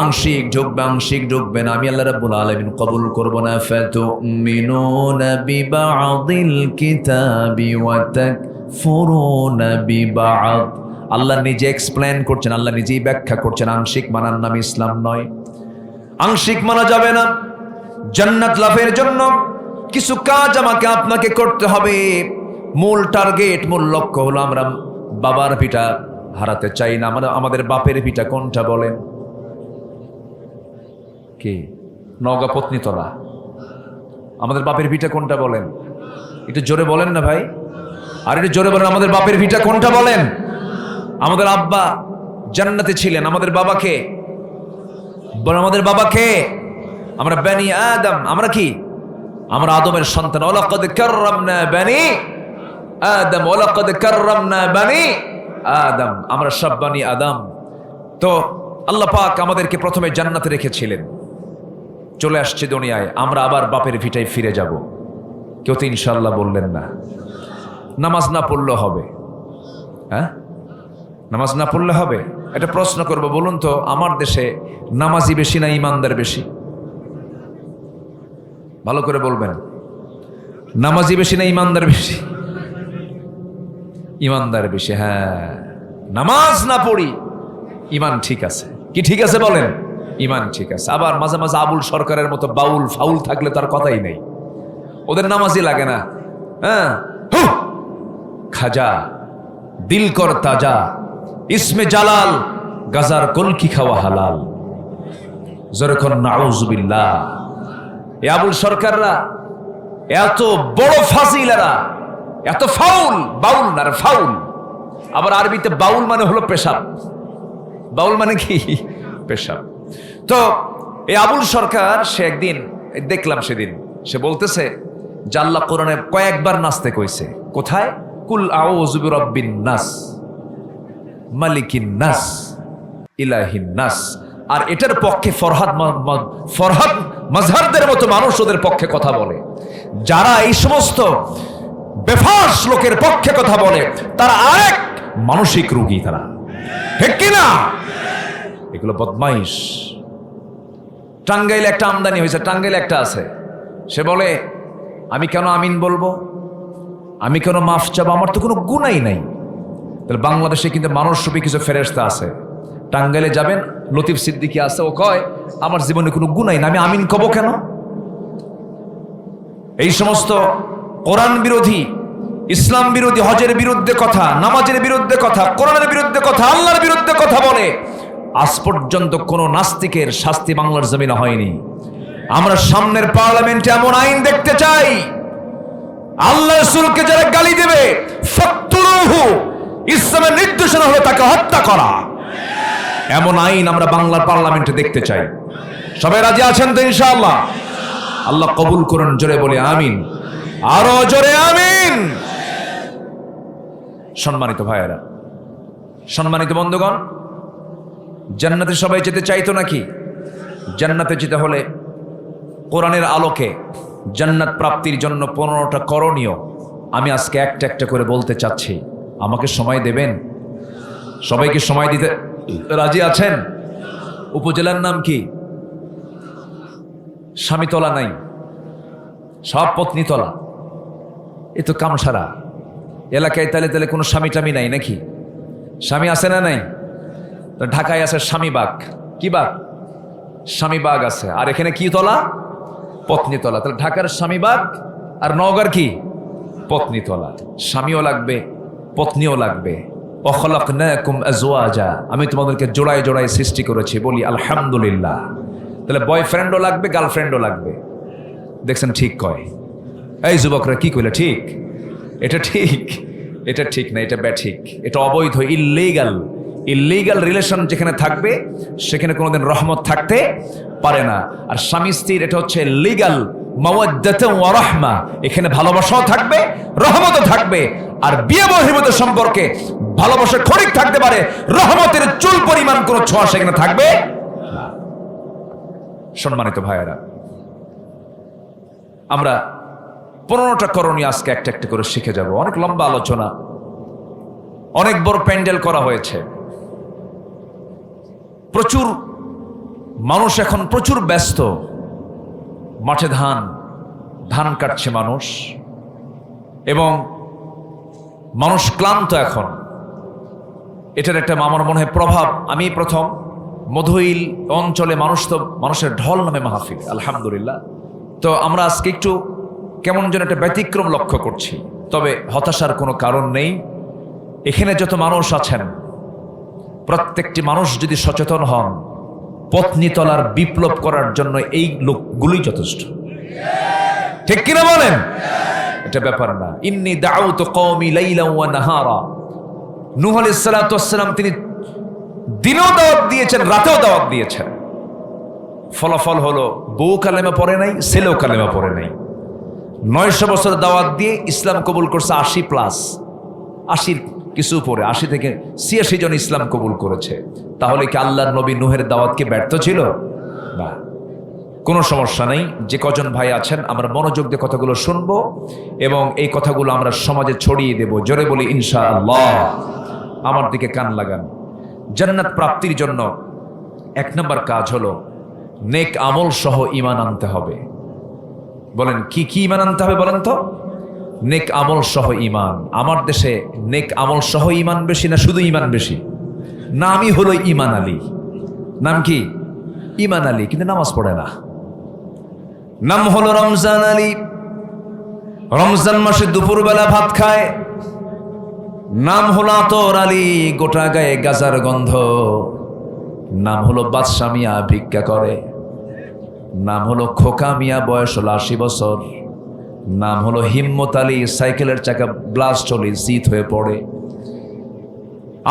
আংশিক ঢুকবে, আংশিক ঢুকবে না, আমি আল্লাহ রাব্বুল আলামিন কবুল করব না। ফাতুমিনুনা বিবা'দিল কিতাবি ওয়া তাকফুরুনা বিবা'দ। আল্লাহ নিজে এক্সপ্লেন করছেন, আল্লাহ নিজেই ব্যাখ্যা করছেন, আংশিক মানার নাম ইসলাম নয়। আংশিক মানা যাবে না। জান্নাত লাভের জন্য কিছু কাজ আমাকে আপনাকে করতে হবে। মূল টার্গেট, মূল লক্ষ্য হলো আমরা বাবার ভিটা হারাতে চাই না। আমাদের বাপের ভিটা কোনটা বলেন? কি? নওগাঁ পত্নীতলা। আমাদের বাপের ভিটা কোনটা বলেন? একটু জোরে বলেন না ভাই, আর একটু জোরে বলেন। আমাদের বাপের ভিটা কোনটা বলেন? আমাদের আব্বা জান্নাতে ছিলেন, আমাদের বাবাকে বলেন, আমাদের বাবাকে আমরা বানি আদম। আমরা কি? আমরা আদমের সন্তান। ওয়ালাকাদ কাররামনা বানি আদম, ওয়ালাকাদ কাররামনা বানি আদম। আমরা সব বানি আদম। তো আল্লাহ পাক আমাদেরকে প্রথমে জান্নাতে রেখেছিলেন, চলে আসছে দুনিয়ায়, আমরা আবার বাপের ভিটায় ফিরে যাব। কেউ তো ইনশাআল্লাহ বললেন না। নামাজ না পড়লে হবে? হ্যাঁ, নামাজ না পড়লে হবে? একটা প্রশ্ন করব, বলুন তো, আমার দেশে নামাজি বেশি না ইমানদার বেশি? ভালো করে বলবেন। নামাজি বেশি না ইমানদার বেশি? ইমানদার বেশি। হ্যাঁ, নামাজ না পড়ি, ইমান ঠিক আছে। কি ঠিক আছে বলেন? ইমান ঠিক আছে। আবার মাঝে মাঝে আবুল সরকারের মতো বাউল ফাউল থাকলে তার কথাই নেই, ওদের নামাজই লাগে না। হ্যাঁ, খাজা দিল কর তাজা, ইসমে জালাল, গাজার কলকি খাওয়া হালাল। যখন নাউজুবিল্লাহ। এ আবুল সরকাররা এত বড় ফাজিলেরা, এত ফাউল, বাউল না রে, ফাউল। আবার আরবিতে বাউল মানে হলো পেশাব। বাউল মানে কি? পেশাব। তো এই আবুল সরকার, সে একদিন দেখলাম, সেদিন সে বলতেছে যে আল্লাহ কোরআনে কয়েকবার নাচতে কইছে। কোথায়? কুল আউযু বিরাব্বিন নাস, মালিকিন নাস, ইলাহিন নাস। আর এটার পক্ষে ফরহাদ মাজহারদের মতো মানুষ ওদের পক্ষে কথা বলে। যারা এই সমস্ত বেফাস লোকের পক্ষে কথা বলে, তারা আরেক মানসিক রোগী। তারা ঠিক কিনা? এগুলো বদমাইশ। টাঙ্গাইলে একটা আমদানি হয়েছে, টাঙ্গাইলে একটা আছে, সে বলে আমি কেন আমিন বলবো, আমি কেন মাফ চাবো, আমার তো কোনো গুনাই নাই। তাহলে বাংলাদেশে কিন্তু মানুষরূপী কিছু ফেরেশতা আছে। টাঙ্গাইলে যাবেন, লতিফ সিদ্দিকী আছে, ও কয় আমার জীবনে কোনো গুনাই না, আমি আমিন কব কেন? এই সমস্ত কোরআন বিরোধী, ইসলাম বিরোধী, হজের বিরুদ্ধে কথা, নামাজের বিরুদ্ধে কথা, কোরআনের বিরুদ্ধে কথা, আল্লাহর বিরুদ্ধে কথা বলে, আজ পর্যন্ত কোন নাস্তিকের শাস্তি বাংলার জমিনে হয়নি। আমরা সামনের পার্লামেন্টে এমন আইন দেখতে চাই, আল্লাহ রাসূলকে যারা গালি দেবে, ফাকতুলুহু, ইসলামের নির্দেশনা হলো তাকে হত্যা করা। এমন আইন আমরা বাংলার পার্লামেন্টে দেখতে চাই। সবাই রাজি আছেন তো ইনশাআল্লাহ? আল্লাহ কবুল করুন। জোরে বলে আমিন, আরো জোরে আমিন। সম্মানিত ভাইয়েরা, সম্মানিত বন্ধুগণ, জান্নাতে সবাই যেতে চাইতো নাকি? জান্নাতে যেতে হলে কোরআনের আলোকে জান্নাত প্রাপ্তির জন্য 15টা করণীয় আমি আজকে একটা একটা করে বলতে চাচ্ছি। আমাকে সময় দেবেন? সবাইকে সময় দিতে রাজি আছেন? উপজেলার নাম কি? স্বামীতলা নাই, সব পত্নীতলা। এ তো কামসারা এলাকায়। তাহলে তাহলে কোনো স্বামী টামি নাই নাকি? স্বামী আছে না নাই? তো ঢাকায় আছে স্বামীবাগ। কি বাগ? স্বামীবাগ আছে। আর এখানে কি তলা? পত্নীতলা। তাহলে ঢাকার স্বামীবাগ আর নওগাঁর কি? পত্নীতলা। স্বামীও লাগবে, পত্নীও লাগবে। ওয়াখলাকনাকুম আজওয়াজা, আমি তোমাদেরকে জোড়ায় জোড়ায় সৃষ্টি করেছি। বলি আলহামদুলিল্লাহ। তাহলে বয়ফ্রেন্ডও লাগবে, গার্লফ্রেন্ডও লাগবে। দেখছেন ঠিক কয়? এই যুবকরা কি কইলে ঠিক? এটা ঠিক? এটা ঠিক না, এটা ব্যাঠিক, এটা অবৈধ, ইল্লিগাল। ইল্লিগাল রিলেশন যেখানে থাকবে সেখানে কোনোদিন রহমত থাকতে পারে না। আর স্বামী স্ত্রীর এটা হচ্ছে লিগাল মাওয়াদ্দাতুন ওয়া রাহমা, এখানে ভালোবাসাও থাকবে, রহমতও থাকবে। আর বিয়ে বহির্ভূত সম্পর্কে ভালোবাসার খরিক থাকতে পারে, রহমতের চুল পরিমাণ কোনো ছোঁয়া সেখানে থাকবে না। সম্মানিত ভাইয়েরা, আমরা 15টা করণীয় আজকে একটা একটা করে শিখে যাব। অনেক লম্বা আলোচনা, অনেক বড় প্যান্ডেল করা হয়েছে। প্রচুর মানুষ এখন প্রচুর ব্যস্ত। মাঠে ধান কাটছে মানুষ, এবং মানুষ ক্লান্ত এখন। এটার একটা আমার মনে হয় প্রভাব। আমি প্রথম মধুইল অঞ্চলে মানুষের ঢল নামে মাহফিল, আলহামদুলিল্লাহ। তো আমরা আজকে একটু কেমন যেন একটা ব্যতিক্রম লক্ষ্য করছি। তবে হতাশার কোনো কারণ নেই। এখানে যত মানুষ আছেন প্রত্যেকটি মানুষ যদি সচেতন হন, পত্নীতলার বিপ্লব করার জন্য এই লোকগুলোই যথেষ্ট। ঠিক কিনা বলেন? এটা ব্যাপার না। ইন্নী দাউতু কওমি লাইলা ওয়া নাহারা, নূহ আলাইহিস সালাতু ওয়াস সালাম তিনি দিনেও দাওয়াত দিয়েছেন, রাতেও দাওয়াত দিয়েছেন। ফলাফল হলো বউ কালেমা পড়ে নাই, ছেলেও কালেমা পড়ে নাই। 900 বছর দাওয়াত দিয়ে ইসলাম কবুল করছে 80+, 80 কিছু পরে, 80 থেকে 86 জন ইসলাম কবুল করেছে। তাহলে কি আল্লাহর নবী নূহের দাওয়াত কি ব্যর্থ ছিল? না। কোনো সমস্যা নেই। যে কজন ভাই আছেন আমরা মনোযোগ দিয়ে কথাগুলো শুনবো এবং এই কথাগুলো আমরা সমাজে ছড়িয়ে দেব। জোরে বলি ইনশাআল্লাহ। আমার দিকে কান লাগান। জান্নাত প্রাপ্তির জন্য 1 নম্বর কাজ হলো নেক আমল সহ ঈমান আনতে হবে। বলেন কি কি ঈমান আনতে হবে বলেন তো? নেক আমল সহ ঈমান। আমার দেশে নেক আমল সহ ঈমান বেশি না শুধু ঈমান বেশি? নামই হলো ঈমান আলী। নাম কি? ঈমান আলী, কিন্তু নামাজ পড়ে না। নাম হলো রমজান আলী, রমজান মাসে দুপুরবেলা ভাত খায়। নাম হলো আতর আলী, গোটা গায়ে গাজার গন্ধ। নাম হলো বাদশা মিয়া, ভিক্ষা করে। নাম হলো খোকা মিয়া, বয়স হলো 80 বছর। নাম হলো হিম্মত আলী, সাইকেলের চাকা ব্লাস্ট হলে জিত হয়ে পড়ে।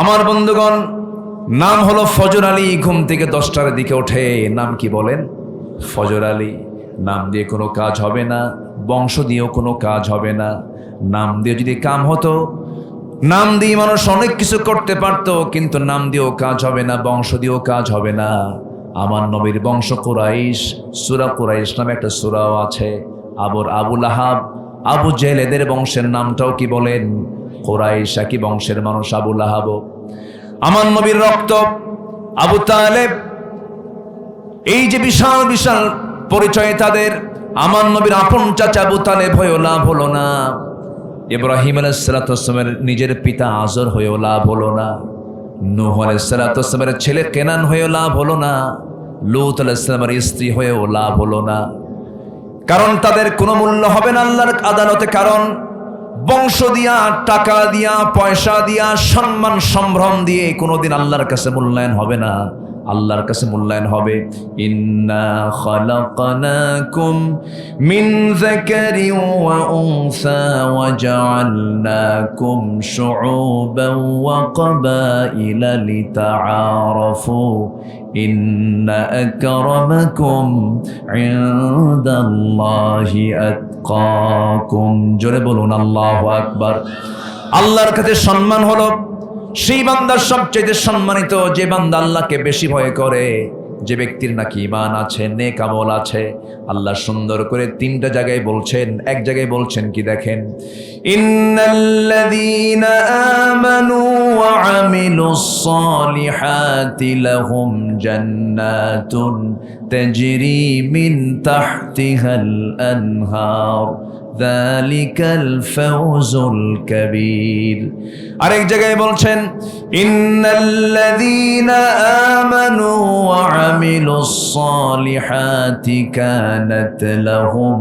আমার বন্ধুগণ, নাম হলো ফজর আলী, ঘুম থেকে 10টার দিকে ওঠে। নাম কি বলেন? ফজর আলী। নাম দিয়ে কোনো কাজ হবে না, বংশ দিয়েও কোনো কাজ হবে না। নাম দিয়ে যদি কাম হতো, নাম দিয়ে মানুষ অনেক কিছু করতে পারত, কিন্তু নাম দিয়েও কাজ হবে না, বংশ দিয়েও কাজ হবে না। আমার নবীর বংশ কুরাইশ, সূরা কুরাইশ নামে একটা সূরাও আছে। আবু লাহাব, আবু জেহেল এদের বংশের নামটাও কি বলেন? কুরাইশ। কি বংশের মানুষ আবু লাহাব। আমার নবীর রক্ত আবু তালেব, এই যে বিশাল বিশাল পরিচয় তাদের। আমার নবীর আপন চাচা আবু তালেব হয়েও লাভ হলো না। ইব্রাহিম আলাইহিস সালাতু ওয়াস সালামের নিজের পিতা আজর হয়েও লাভ হলো না। নূহ আলাইহিস সালাতু ওয়াস সালামের ছেলে কেনান হয়েও লাভ হলো না। লূত আলাইহিস সালামের স্ত্রী হয়েও লাভ হলো না। কারণ তাদের কোনো মূল্য হবে না আল্লাহর আদালতে। কারণ বংশ দিয়া, টাকা দিয়া, পয়সা দিয়া, সম্মান সম্ভ্রম দিয়ে কোনোদিন আল্লাহর কাছে মূল্যায়ন হবে না। আল্লাহর কাছে মূল্যায়ন হবে ইন্না খালাকনাকুম মিন যাকারিন ওয়া উনসা ওয়া জাআলনাকুম শুউবান ওয়া ক্বাবাইলা লিতাআরাফু ইন্না আকরামাকুম ইনদাল্লাহি আতকাকুম। জোরে বলুন আল্লাহু আকবার। আল্লাহর কাছে সম্মান হলো সেই বান্দার সবচেয়ে সম্মানিত যে বান্দা আল্লাহকে বেশি ভয় করে। যে ব্যক্তির নাকি ঈমান আছে, নেক আমল আছে, আল্লাহ সুন্দর করে 3টা জায়গায় বলছেন। এক জায়গায় বলছেন কি দেখেন, ইন্নাল্লাযীনা আমানু ওয়া আমিলুস সালিহাতি লাহুম জান্নাতুন তাজরি মিন তাহতিহাল আনহার যালিকাল ফাওজুল কাবীর। আরেক জায়গায় বলছেন, ইন্নাল্লাযীনা আমানু ওয়া আমিলুস সালিহাতি কানাত লাহুম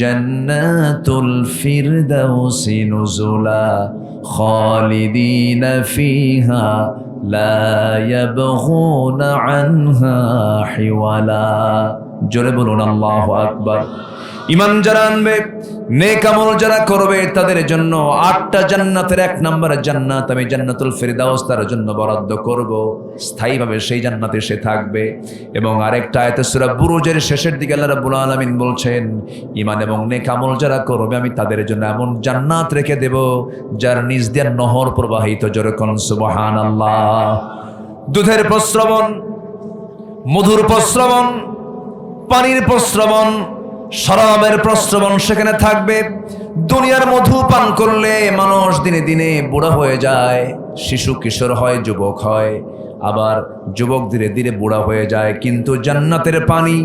জান্নাতুল ফিরদাউসি নুজুলা খালিদিনা ফিহা লা ইয়াবগুনা আনহা হিওয়ালা। জোরে বলুন আল্লাহু আকবার। ঈমান যারা আনবে, নেক আমল যারা করবে, তাদের জন্য 8টা জান্নাতের 1 নম্বর জান্নাত আমি জান্নাতুল ফিরদাউস তার জন্য বরাদ্দ করব, স্থায়ীভাবে সেই জান্নাতে সে থাকবে। এবং আরেকটা আয়াতে সূরা বুরুজের শেষের দিকে আল্লাহ রাব্বুল আলামিন বলছেন, ঈমান এবং নেক আমল যারা করবে আমি তাদের জন্য এমন জান্নাত রেখে দেব যার নিচ দিয়ে নহর প্রবাহিত। জোরে কোন সুবহানাল্লাহ। দুধের প্রস্রবণ, মধুর প্রস্রবণ, পানির প্রস্রবণ, শরাবের প্রস্রবণ সেখানে থাকবে। দুনিয়ার মধু পান করলে মানুষ দিনে দিনে বুড়া হয়ে যায়, শিশু কিশোর হয়, যুবক হয়, আবার যুবক ধীরে ধীরে বুড়া হয়ে যায়। কিন্তু জান্নাতের পানি,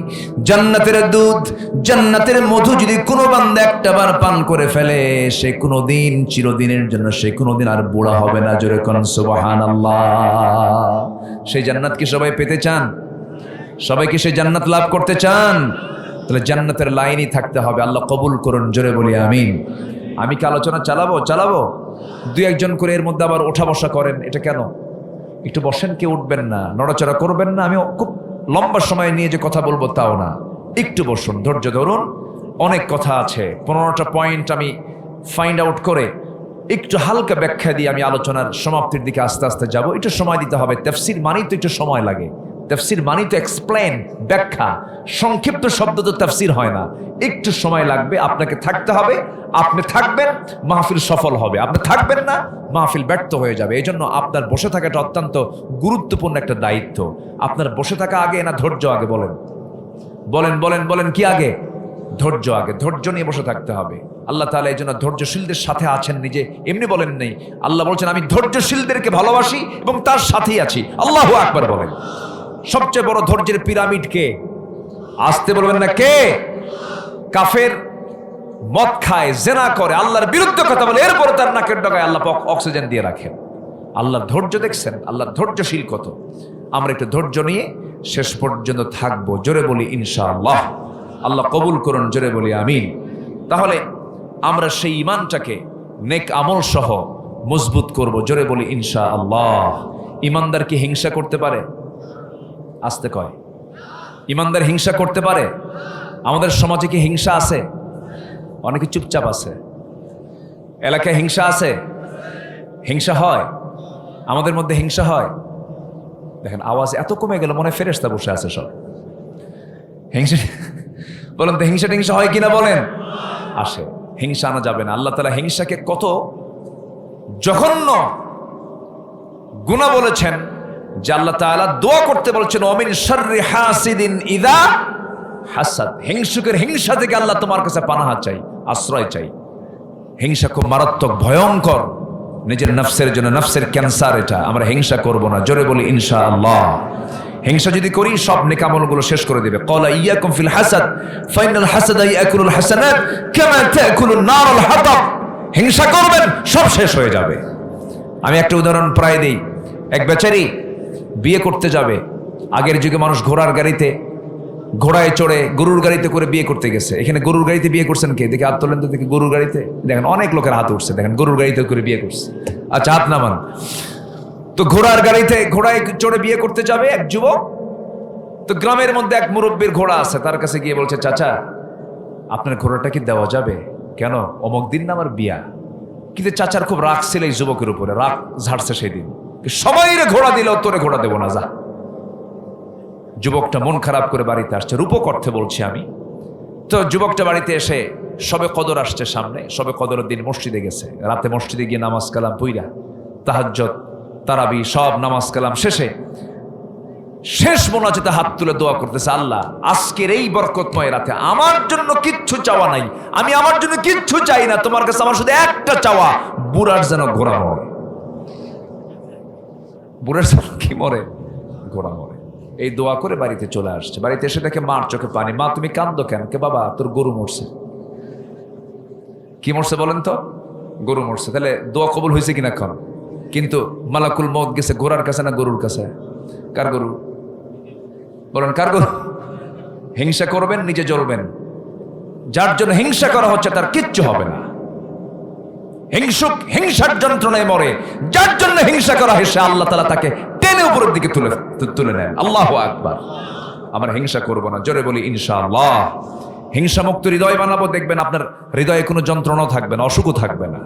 জান্নাতের দুধ, জান্নাতের মধু যদি কোনো বান্দা একটাবার পান করে ফেলে, সে কোনোদিন, চিরদিনের জন্য সে কোনোদিন আর বুড়া হবে না। জোরে কোন সুবহানাল্লাহ। সেই জান্নাত কি সবাই পেতে চান? সবাই কি সেই জান্নাত লাভ করতে চান? তাহলে জান্নাতের লাইনই থাকতে হবে। আল্লাহ কবুল করুন, জোরে বলি আমিন। আমি কি আলোচনা চালাবো? 2-1 জন করে এর মধ্যে আবার ওঠা বসা করেন, এটা কেন? একটু বসেন, কেউ উঠবেন না, নড়াচড়া করবেন না। আমি খুব লম্বা সময় নিয়ে যে কথা বলবো তাও না, একটু বসুন, ধৈর্য ধরুন। অনেক কথা আছে, 15টা পয়েন্ট আমি ফাইন্ড আউট করে একটু হালকা ব্যাখ্যা দিয়ে আমি আলোচনার সমাপ্তির দিকে আস্তে আস্তে যাব। একটু সময় দিতে হবে। তাফসীর মানেই তো একটু সময় লাগে। তাফসীর মানেই তো এক্সপ্লেন, ব্যাখ্যা। সংক্ষিপ্ত শব্দ তো তাফসীর হয় না, একটু সময় লাগবে। আপনাকে থাকতে হবে, আপনি থাকবেন, মাহফিল সফল হবে। আপনি থাকবেন না, মাহফিল ব্যর্থ হয়ে যাবে। এই জন্য আপনার বসে থাকাটা অত্যন্ত গুরুত্বপূর্ণ একটা দায়িত্ব। আপনার বসে থাকা আগে না ধৈর্য আগে? বলেন কি আগে? ধৈর্য আগে। ধৈর্য নিয়ে বসে থাকতে হবে। আল্লাহ তাআলা এই জন্য ধৈর্যশীলদের সাথে আছেন, নিজে এমনি বলেন নেই। আল্লাহ বলছেন, আমি ধৈর্যশীলদেরকে ভালোবাসি এবং তার সাথেই আছি। আল্লাহু আকবার বলেন। সবচেয়ে বড় ধৈর্যের পিরামিড কে? আসতে বলবেন না, কে? কাফের, মদ খায়, জেনা করে, আল্লাহর বিরুদ্ধে কথা বলে, এরপরে তার নাকের ডগায় আল্লাহ অক্সিজেন দিয়ে রাখেন। আল্লাহর ধৈর্য দেখছেন? আল্লাহর ধৈর্যশীল কত। আমরা একটু ধৈর্য নিয়ে শেষ পর্যন্ত থাকবো। জোরে বলি ইনশাআল্লাহ। আল্লাহ কবুল করুন, জোরে বলি আমিন। তাহলে আমরা সেই ঈমানটাকে নেক আমল সহ মজবুত করব। জোরে বলি ইনশাআল্লাহ। ঈমানদার কি হিংসা করতে পারে? আসতে কয়, ঈমানদার হিংসা করতে পারে? আমাদের সমাজে কি হিংসা আছে? অনেকে চুপচাপ আছে। এলাকায় হিংসা আছে? হিংসা হয়? আমাদের মধ্যে হিংসা হয়? দেখেন আওয়াজ এত কমে গেল, মনে হয় ফেরেশতা বসে আছে সব। হিংসা বলেন তো, হিংসা টিংসা হয় কিনা বলেন? আসে। হিংসা আনা যাবে না। আল্লাহ তাআলা হিংসাকে কত জঘন্য গুনাহ বলেছেন যে আল্লাহ তাআলা দোয়া করতে বলেছেন, ওমিন শাররি হাসিদিন ইযা হাসাদ। হিংসুকের হিংসা থেকে আল্লাহ তোমার কাছে পানাহা চাই, আশ্রয় চাই। হিংসা খুব মারাত্মক, ভয়ঙ্কর। নিজের নফসের জন্য, নফসের ক্যান্সার এটা। আমরা হিংসা করব না। জোরে বলি ইনশাআল্লাহ। হিংসা যদি করি সব নেক আমলগুলো শেষ করে দিবে। ক্বালা ইয়াকুম ফিল হাসাদ ফাইনাল হাসাদা ইয়াকুলুল হাসানাত কামা তাকুলুন নারুল হাতাব। হিংসা করবেন, সব শেষ হয়ে যাবে। আমি একটা উদাহরণ প্রায় দেই। এক বেচারি বিয়ে করতে যাবে। আগের যুগে মানুষ ঘোড়ার গাড়িতে, ঘোড়ায় চড়ে, গরুর গাড়িতে করে বিয়ে করতে গেছে। এখানে গরুর গাড়িতে বিয়ে করছেন কে? দেখে হাত তোলেন তো দেখি। গরুর গাড়িতে দেখেন অনেক লোকের হাত উঠছে। দেখেন গরুর গাড়িতে করে বিয়ে করছে। আচ্ছা, হাত নামান। তো ঘোড়ার গাড়িতে, ঘোড়ায় চড়ে বিয়ে করতে যাবে এক যুবক। তো গ্রামের মধ্যে এক মুরব্বীর ঘোড়া আছে, তার কাছে গিয়ে বলছে, চাচা আপনার ঘোড়াটা কি দেওয়া যাবে? কেন? অমুক দিন না আমার বিয়া। কিন্তু চাচার খুব রাগ ছিল এই যুবকের উপরে, রাগ ঝাড়ছে সেই দিন। সবাই ঘোড়া দিলেও তোরে ঘোড়া দেবো না, যা। যুবকটা মন খারাপ করে বাড়িতে আসছে, রূপক অর্থে বলছি আমি। তো যুবকটা বাড়িতে এসে সবে কদর আসছে সামনে, সবে কদরের দিন মসজিদে গেছে। রাতে মসজিদে গিয়ে নামাজ কালাম পইরা, তাহাজ্জুদ, তারাবি সব নামাজ কালাম শেষে শেষ মোনাজাতে হাত তুলে দোয়া করতেছে, আল্লাহ আজকের এই বরকতময় রাতে আমার জন্য কিচ্ছু চাওয়া নাই, আমি আমার জন্য কিচ্ছু চাই না, তোমার কাছে আমার শুধু একটা চাওয়া, বুড়ার যেন ঘোড়া মরে। বুড়ার যেন কি মরে? ঘোড়া মরে। এই দোয়া করে বাড়িতে চলে আসছে। বাড়িতে এসে দেখে মার চোখে পানি। মা তুমি কাঁদো কেন? কে বাবা, তোর গরু মরছে। কি মরছে বলেন তো? গরু মরছে। তাহলে দোয়া কবুল হয়েছে কিনা এখন? কিন্তু মালাকুল মউত গেছে ঘোড়ার কাছে না গরুর কাছে? কার গরু বলেন? কার গরু? হিংসা করবেন, নিজে জ্বলবেন। যার জন্য হিংসা করা হচ্ছে তার কিচ্ছু হবে না। হিংসুক হিংসার যন্ত্রণায় মরে, যার জন্য হিংসা করা হয় সে আল্লাহ তাআলা তাকে টেনে উপরের দিকে তুলে নেন। আল্লাহু আকবার। আমরা হিংসা করব না, জোরে বলি ইনশাআল্লাহ। হিংসা মুক্ত হৃদয় বানাবো, দেখবেন আপনার হৃদয়ে কোনো যন্ত্রণাও থাকবে না, অসুখও থাকবে না।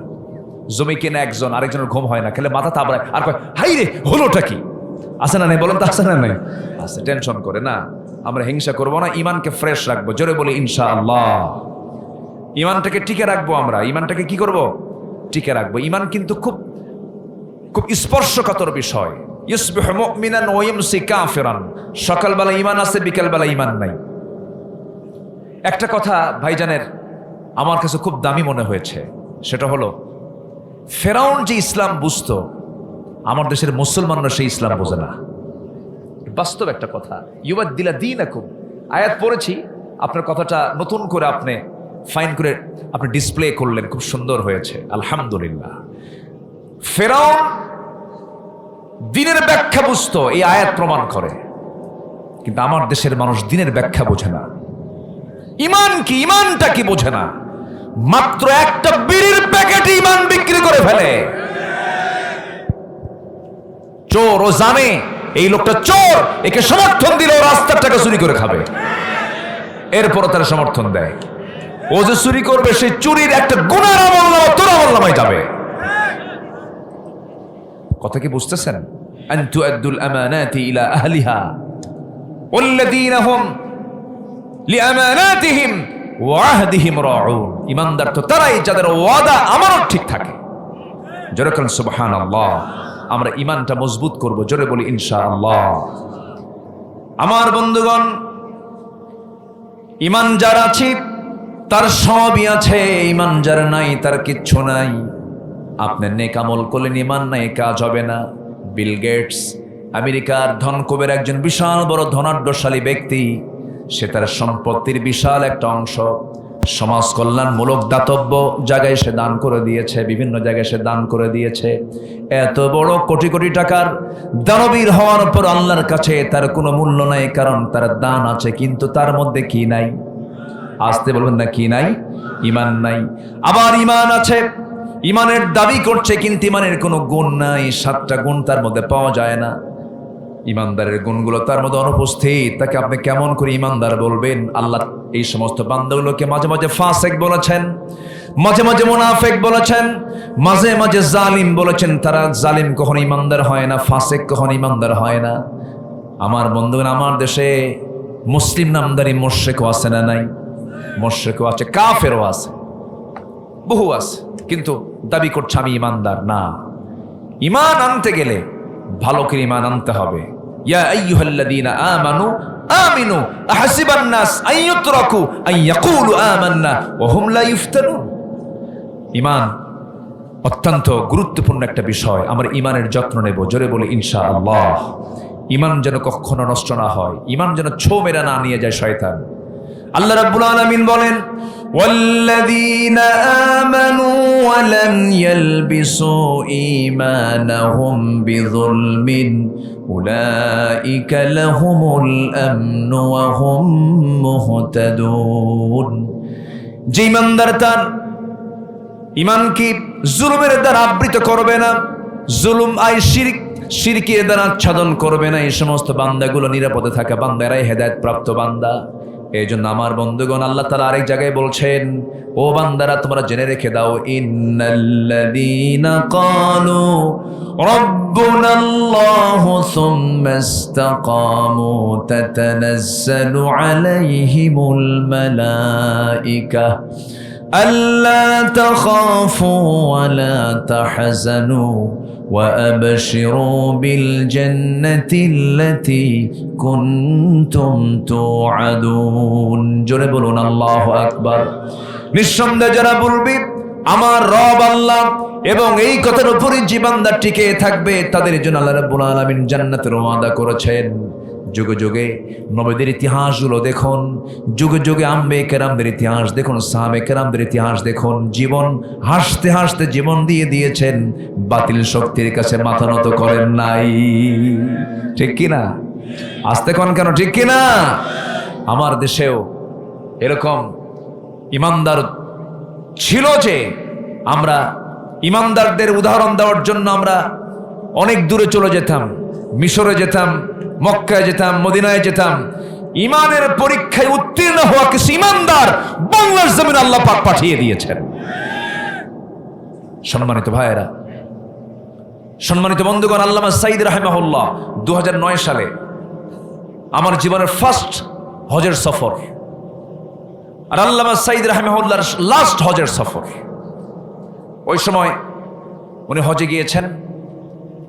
জমি কিনে একজন আরেকজনের ঘুম হয় না, খেলে মাথা তাবড়ায় আর কয় হাই রে হলোটা কি? আছে না নাই বলেন তো? আছে না নাই? আছে। টেনশন করে না। আমরা হিংসা করব না, ইমানকে ফ্রেশ রাখবো, জোরে বলি ইনশাআল্লাহ। ইমানটাকে টিকে রাখবো। আমরা ইমানটাকে কি করব? টিকে রাখবো। ইমান কিন্তু খুব খুব স্পর্শকাতর বিষয়। ইউসবিহু মুমিনান ওয়া ইউমসি কাফিরান। সকালবেলা ইমান আছে, বিকেলবেলা ইমান নাই। একটা কথা ভাইজানের আমার কাছে খুব দামি মনে হয়েছে, সেটা হলো ফেরাউন যে ইসলাম বুঝতো, আমার দেশের মুসলমানরা সেই ইসলাম বোঝে না। বাস্তব একটা কথা। ইউবাদদিলা দীনাকুম, আয়াত পড়েছি, আপনার কথাটা নতুন করে আপনি ফাইন করে আপনি ডিসপ্লে করলেন, খুব সুন্দর হয়েছে, আলহামদুলিল্লাহ। ফেরাউন দিনের ব্যাখ্যা বুঝতো, এই আয়াত প্রমাণ করে। কিন্তু আমার দেশের মানুষ দিনের ব্যাখ্যা বোঝে না। ইমান কি, ইমানটা কি বোঝে না। মাত্র একটা বিড়ির প্যাকেটে ইমান বিক্রি করে ফেলে। চোর, ও জানে এই লোকটা চোর, একে সমর্থন দিলে ও রাস্তার টাকা চুরি করে খাবে, এরপরও তারা সমর্থন দেয়। ও যে চুরি করবে, সেই চুরির একটা গুনার আমলনামা তোর আমলনামায় যাবে। কথা কি বুঝতেছেন? আন তুআদ্দুল আমানাতি ইলা আহলিহা ওয়াল্লাযীনা হুম লিআমানাতিহিম ওয়া আহদিহিম রাউন। ঈমানদার তো তারাই যাদের ওয়াদা আমানত ঠিক থাকে। জোরে বলেন সুবহানাল্লাহ। আমরা ঈমানটা মজবুত করব, জোরে বলি ইনশাআল্লাহ। আমার বন্ধুগণ, ঈমান যার আছে তার সবই আছে, ঈমান যার নাই তার কিচ্ছু নাই। আপনি নেক আমল করলেন, ঈমান নাই, কাজ হবে না। বিল গেটস আমেরিকার ধনকুবের একজন বিশাল বড় ধনাঢ্যশালী ব্যক্তি, সে তার সম্পত্তির বিশাল একটা অংশ সমাজ কল্যাণমূলক দাতব্য জায়গায় সে দান করে দিয়েছে, বিভিন্ন জায়গায় সে দান করে দিয়েছে। এত বড় কোটি কোটি টাকার দানবীর হওয়ার পর আল্লাহর কাছে তার কোনো মূল্য নাই, কারণ তার দান আছে, কিন্তু তার মধ্যে কি নাই? আসতে বলবেন না, কি নাই? ঈমান নাই। আবার ঈমান আছে, ঈমানের দাবি করছে, কিন্তু ঈমানের কোনো গুণ নাই। 7টা গুণ তার মধ্যে পাওয়া যায় না। ঈমানদারের গুণগুলো তার মধ্যে অনুপস্থিত। তাকে আপনি কেমন করে ঈমানদার বলবেন? আল্লাহ এই সমস্ত বান্দাগুলোকে মাঝে মাঝে ফাসিক বলেছেন, মাঝে মাঝে মুনাফিক বলেছেন, মাঝে মাঝে জালিম বলেছেন। তারা জালিম কখনো ঈমানদার হয় না, ফাসিক কখনো ঈমানদার হয় না। আমার বন্ধুগণ, আমার দেশে মুসলিম নামদারি মুশরিকও আছে না নাই? মুশরিকও আছে, কাফেরও আছে, বহু আছে, কিন্তু দাবি করছে আমি ঈমানদার না। ঈমান আনতে গেলে ভালো করে ঈমান আনতে হবে। ইয়া আইয়ুহাল্লাযীনা আমানু আমিনু আহসিবান নাস আন ইউতরাকু আন ইয়াকুলু আমান্না ওয়া হুম লা ইফতানুন। ঈমান অত্যন্ত গুরুত্বপূর্ণ একটা বিষয়। আমরা ঈমানের যত্ন নেব, জোরে বলি ইনশাআল্লাহ। ঈমান যেন কখনো নষ্ট না হয়, ঈমান যেন ছো মেরা না নিয়ে যায় শয়তান। আল্লাহ রাব্বুল আলামিন বলেন, ওয়াল্লাযীনা আমানু ওয়া লাম ইয়ালবিসু ঈমানাহুম বিযুলমিন উলাইকা লাহুমুল আমনু ওয়া হুম মুহতাদুন। যে ঈমানদার তার ঈমানকে জুলুমের দ্বারা আবৃত করবে না, জুলুম আই শিরক, শিরকের দ্বারা আচ্ছাদন করবে না, এই সমস্ত বান্দাগুলো নিরাপদে থাকা বান্দা, এরাই হেদায়েত প্রাপ্ত বান্দা। এই জন্য আমার বন্ধুগণ, আল্লাহ তাআলা আরেক জায়গায় বলছেন, ও বান্দারা তোমরা জেনে রেখে দাও, ইন্নাল্লাযীনা ক্বালু রাব্বুনাল্লাহু সুম্মা ইসতাকামু তাতানাজ্জালু আলাইহিমুল মালাইকা আল্লা তাখাফু ওয়া লা তাহজানু وأبشروا بالجنة التي كنتم توعدون জোরে বলুন আল্লাহু আকবার। নিঃসন্দেহে যারা বলবে আমার রব আল্লাহ এবং এই কথার উপরে যে বান্দা টিকে থাকবে তাদের জন্য আল্লাহ রাব্বুল আলামিন জান্নাতের ওয়াদা করেছেন। যুগে যুগে নবীদের ইতিহাসগুলো দেখুন, যুগে যুগে আম্বে কেরামদের ইতিহাস দেখুন, সাহাবে কেরামদের ইতিহাস দেখুন, জীবন হাসতে হাসতে জীবন দিয়ে দিয়েছেন, বাতিল শক্তির কাছে মাথা নত করেন নাই। ঠিক কিনা? আসতে কোন কেন ঠিক কিনা? আমার দেশেও এরকম ইমানদার ছিল যে আমরা ইমানদারদের উদাহরণ দেওয়ার জন্য আমরা অনেক দূরে চলে যেতাম, মিশরে যেতাম, মক্কায় যেতাম, মদিনায় যেতাম। ইমানের পরীক্ষায় উত্তীর্ণ হওয়া কিছু ইমানদার বাংলার জমিনে আল্লাহ পাক পাঠিয়ে দিয়েছেন। সম্মানিত ভাইয়েরা, সম্মানিত বন্ধুগণ, আল্লামা সাঈদ রাহিমাহুল্লাহ 2009 সালে আমার জীবনের ফার্স্ট হজের সফর, আর আল্লামা সাঈদ রাহিমাহুল্লাহর লাস্ট হজের সফর। ওই সময় উনি হজে গিয়েছেন।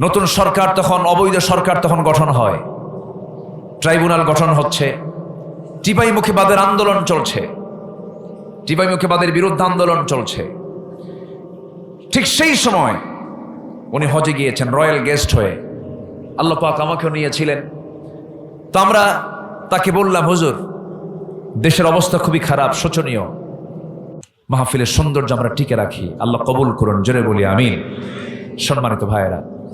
নতুন সরকার তখন, অবৈধ সরকার তখন গঠন হয়, ট্রাইব্যুনাল গঠন হচ্ছে, টিপাইমুখীবাদের আন্দোলন চলছে, টিপাইমুখীবাদের বিরুদ্ধে আন্দোলন চলছে। ঠিক সেই সময় উনি হজে গিয়েছেন রয়্যাল গেস্ট হয়ে। আল্লাহ পাক আমাকেও নিয়েছিলেন। তো আমরা তাকে বললাম, হুজুর দেশের অবস্থা খুবই খারাপ, শোচনীয়, মাহফিলের সৌন্দর্য আমরা টিকে রাখি, আল্লাহ কবুল করুন, জোরে বলি আমিন। সম্মানিত ভাইয়েরা,